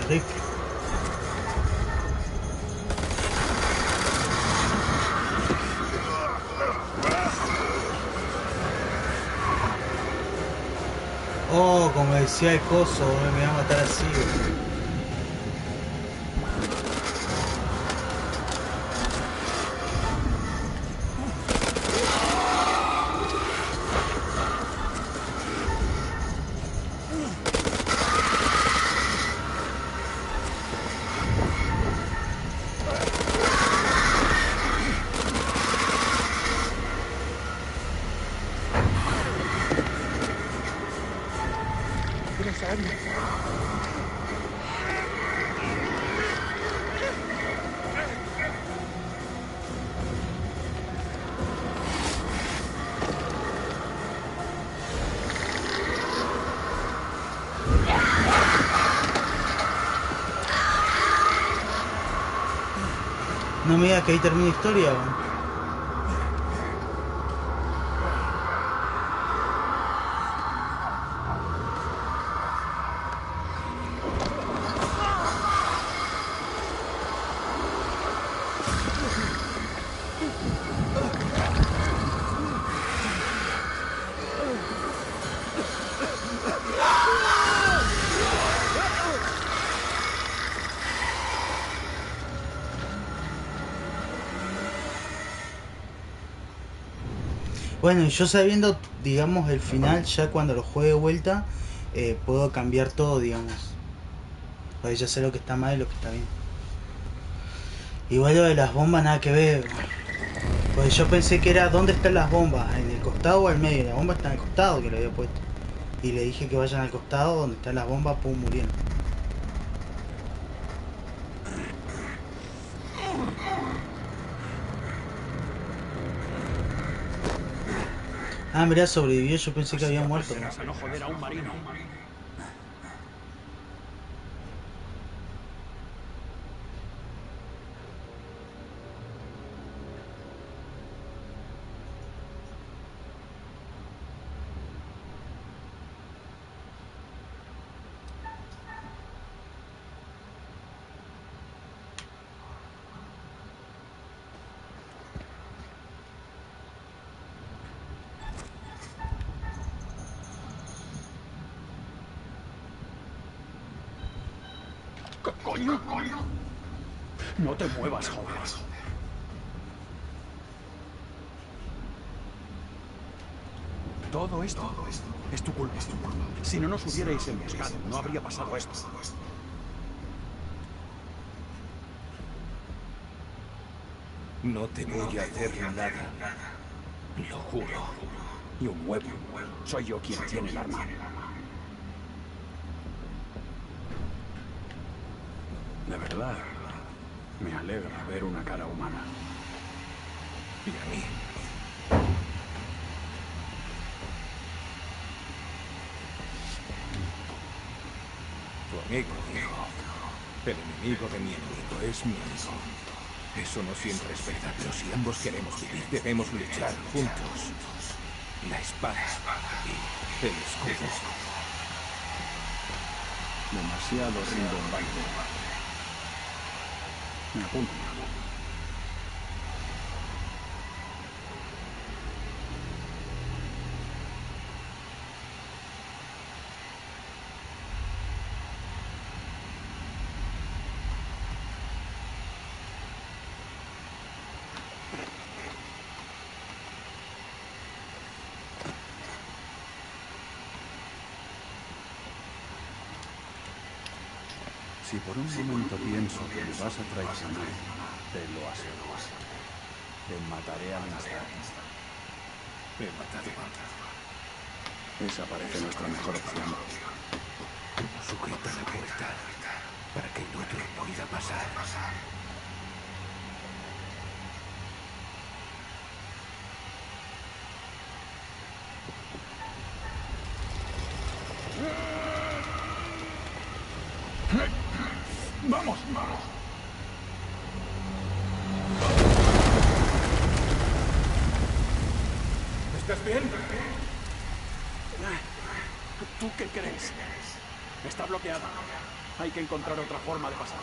Rick. Oh, como decía el coso, me va a matar así. No me digas que ahí termina la historia. Bueno, yo sabiendo, digamos, el final, ya cuando lo juegue de vuelta, puedo cambiar todo, digamos. Porque ya sé lo que está mal y lo que está bien. Igual lo de las bombas nada que ver. Pues yo pensé que era ¿dónde están las bombas? ¿En el costado o al medio? La bomba está en el costado que lo había puesto. Y le dije que vayan al costado donde están las bombas, pum, murieron. Ah, mirá, sobrevivió, yo pensé que había muerto. A no joder a un marino. ¡Coño! No te muevas, joder. Todo esto es tu culpa. Si no nos hubierais emboscado, no habría pasado esto. No te voy a hacer nada. Lo juro. Y un huevo. Soy yo quien tiene el arma. De verdad, me alegra ver una cara humana. Y a mí. Tu amigo dijo, el enemigo de mi enemigo es mi amigo. Eso no siempre es verdad, pero si ambos queremos vivir, debemos luchar juntos. La espada y el escudo. Demasiado rimbombante. Me apunto. Si por un momento pienso que me vas a traicionar, te lo aseguro. Te mataré al instante. Me he matado antes. Esa parece nuestra mejor opción. Sujeta la puerta para que el otro pueda pasar. ¡Vamos! ¡Vamos! ¿Estás bien? ¿Tú qué crees? Está bloqueada. Hay que encontrar otra forma de pasar.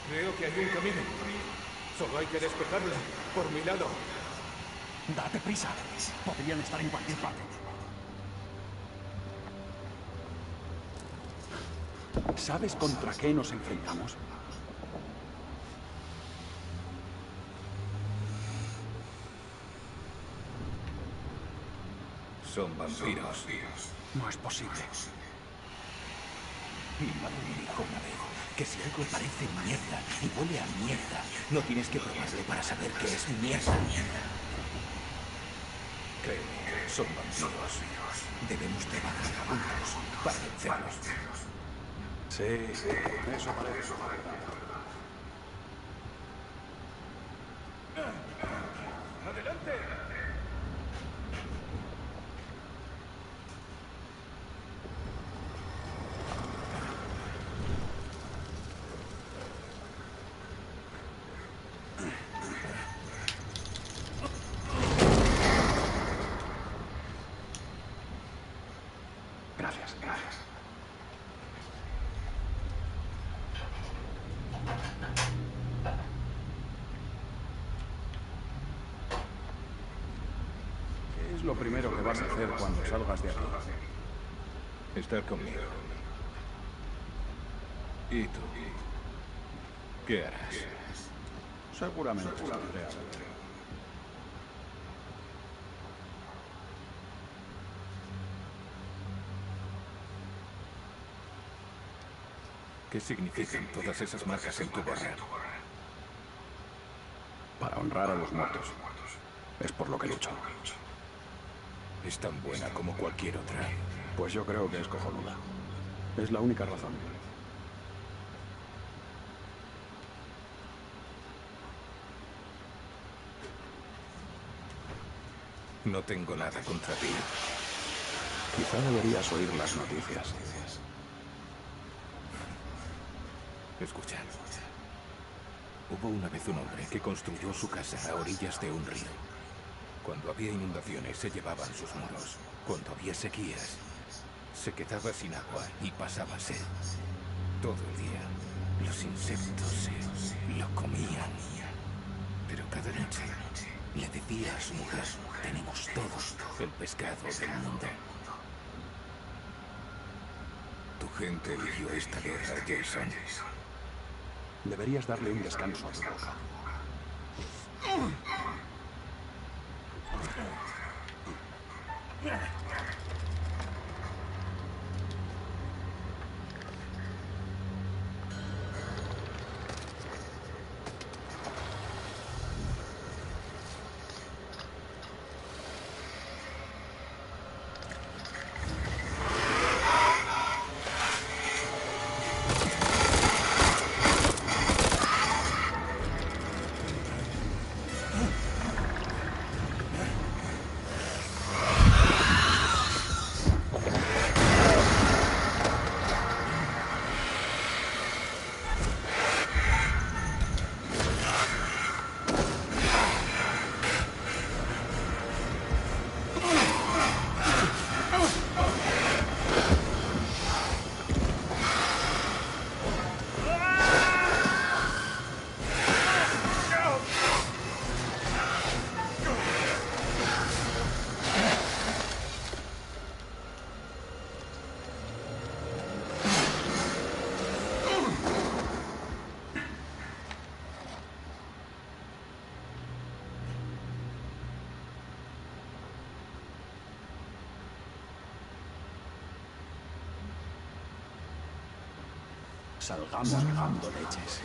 Creo que hay un camino. Solo hay que despejarlo. Por mi lado. Date prisa. Podrían estar en cualquier parte. ¿Sabes contra qué nos enfrentamos? Son vampiros. No es posible. Mi madre me dijo una vez que si algo parece mierda y huele a mierda, no tienes que probarlo para saber que es mierda. Créeme, son vampiros. Debemos trabajar juntos para vencerlos. Sí, eso parece. ¡Adelante! Gracias, gracias. ¿Qué es lo primero que vas a hacer cuando salgas de aquí? Estar conmigo. ¿Y tú? ¿Qué harás? Seguramente saldré a beber. ¿Qué significan todas esas marcas en tu gorra? Para honrar a los muertos. Es por lo que lucho. Es tan buena como cualquier otra. Pues yo creo que es cojonuda. Es la única razón. No tengo nada contra ti. Quizá deberías oír las noticias. Escucha. Hubo una vez un hombre que construyó su casa a orillas de un río. Cuando había inundaciones se llevaban sus muros. Cuando había sequías, se quedaba sin agua y pasaba sed. Todo el día, los insectos se lo comían. Pero cada noche le decía a su mujer, tenemos todos el pescado del mundo. Tu gente eligió esta guerra, Jason. Deberías darle un descanso a tu boca. Salgamos cagando leches.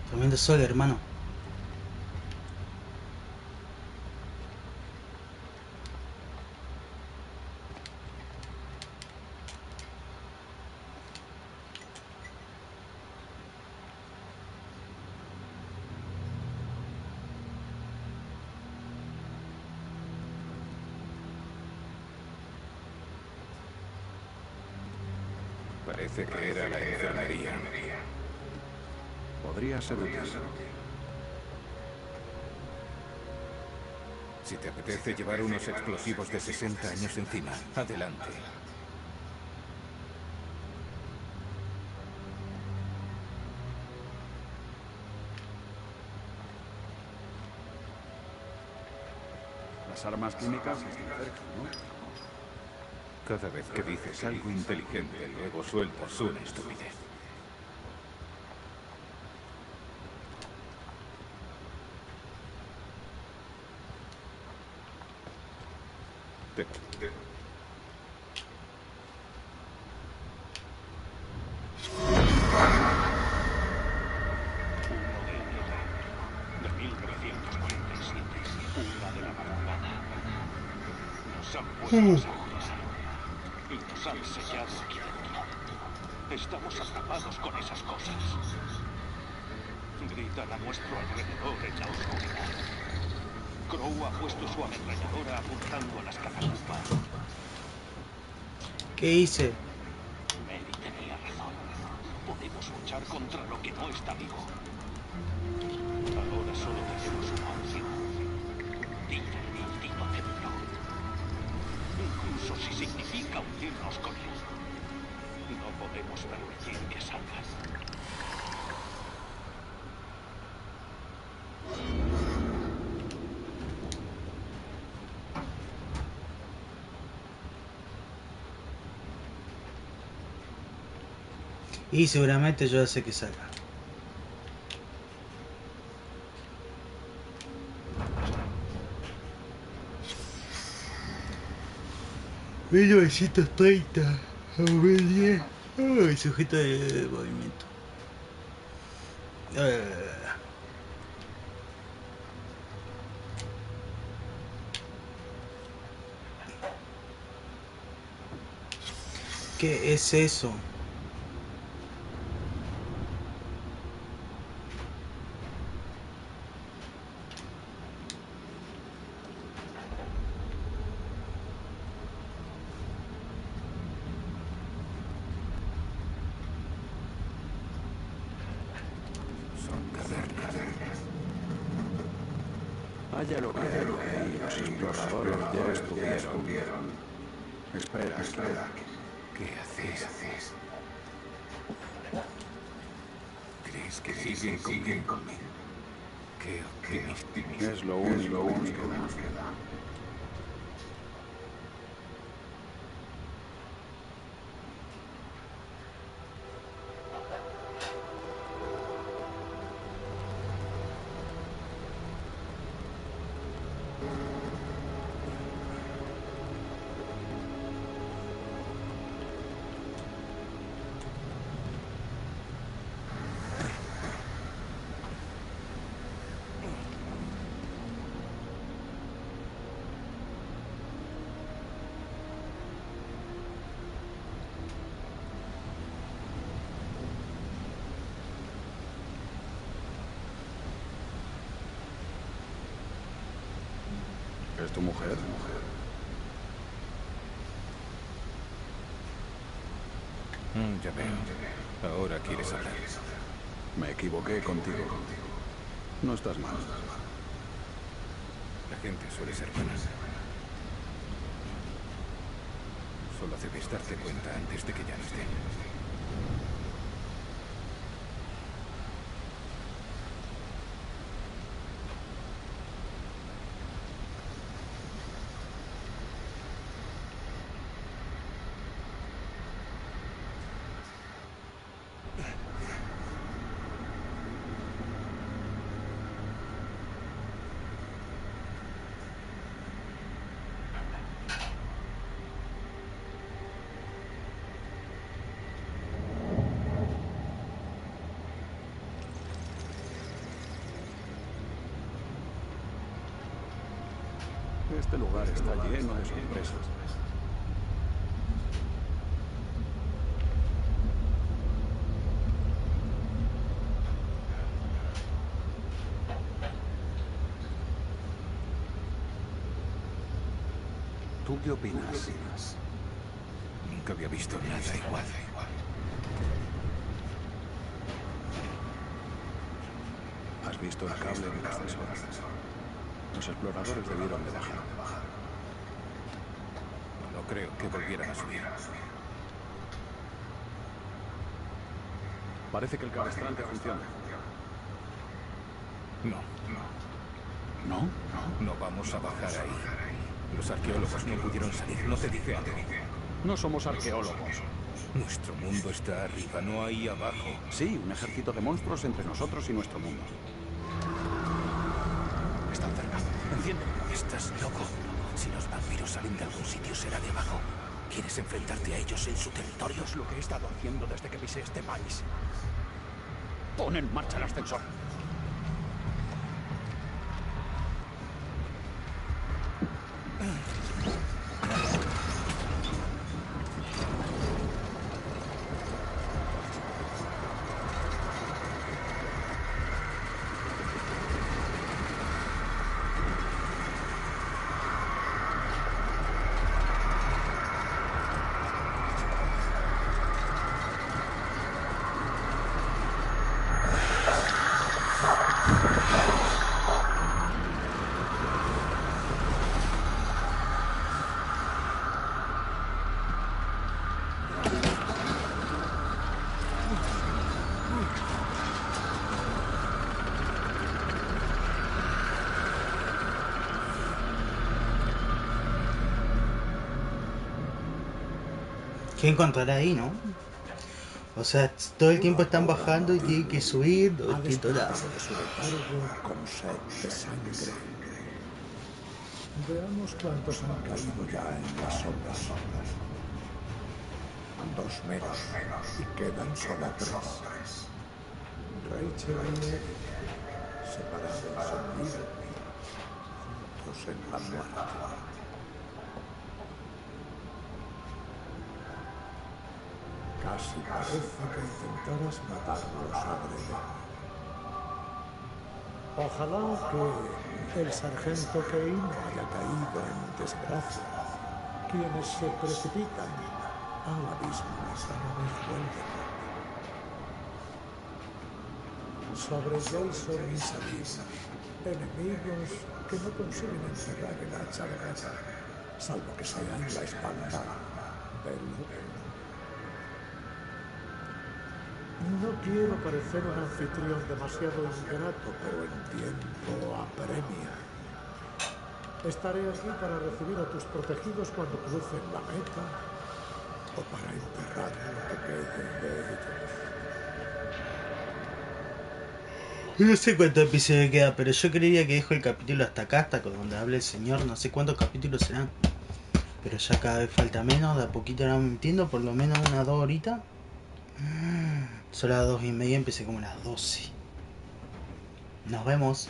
Tremendo sol, hermano. Parece que era la enfermería. Podría ser útil. Si te apetece llevar unos explosivos de 60 años encima, adelante. Las armas químicas están cerca, ¿no? Cada vez que dices algo inteligente, luego sueltas una estupidez. De 1947, una de la madrugada. Nos han puesto las armas y nos han sellado aquí dentro. Estamos atrapados con esas cosas. Gritan a nuestro alrededor en la oscuridad. Crow ha puesto su ametralladora apuntando a las catacumbas. ¿Qué hice? Mary tenía razón. Podemos luchar contra lo que no está vivo. Ahora solo tenemos una opción. Hundir el maldito templo. Incluso si significa hundirnos con él. No podemos permitir que salgan. Y seguramente yo sé que salga. $1930 a 2010. Ay, sujeto de movimiento. ¿Qué es eso? Haya lo que ahí los exploradores ya estuvieron. Espera. ¿Qué haces? ¿Crees que siguen conmigo? Qué optimista. Es lo único que nos queda. ¿Es tu mujer? Ya veo. Ahora quieres hablar. Me equivoqué contigo. No estás mal. La gente suele ser buena. Solo debes darte cuenta antes de que ya no esté. Este lugar está lleno de sorpresas. ¿Tú qué opinas? Nunca había visto nada igual. ¿Has visto el cable en el ascensor? Los exploradores debieron de bajar. No creo que volvieran a subir. Parece que el cabestrante funciona. No vamos a bajar ahí. Los arqueólogos no pudieron salir. ¿No te dice algo? No somos arqueólogos. Nuestro mundo está arriba, no ahí abajo. Sí, un ejército de monstruos entre nosotros y nuestro mundo. Están cerca. Enciende. Estás loco. Si los vampiros salen de algún sitio, será de abajo. ¿Quieres enfrentarte a ellos en su territorio? Es lo que he estado haciendo desde que pisé este país. Pon en marcha el ascensor. ¿Qué encontrará ahí, no? O sea, todo el tiempo están bajando y tienen que subir. Ha despertado de su letargo con sed de sangre. Veamos cuántos han caído ya en las sombras. 2 menos y quedan solo 3. Rachel y Ed, separados en vida, juntos en la muerte. Casi parece que intentaras matarlos adrede. Ojalá que el sargento Kane no haya caído en desgracia. Quienes se precipitan al abismo rara vez vuelven. Sobre Jason y Sabine, enemigos que no consiguen encerrar el hacha de guerra, salvo que sea en la espalda del otro. No quiero parecer un anfitrión demasiado ingrato, pero el tiempo apremia. Estaré aquí para recibir a tus protegidos cuando crucen la meta o para enterrar lo que quede de ellos. No sé cuántos episodios queda, pero yo creería que dejo el capítulo hasta acá, hasta donde hable el señor. No sé cuántos capítulos serán, pero ya cada vez falta menos. De a poquito no me entiendo, por lo menos unas 2 horitas. Son las 2:30, empecé como a las 12. Nos vemos.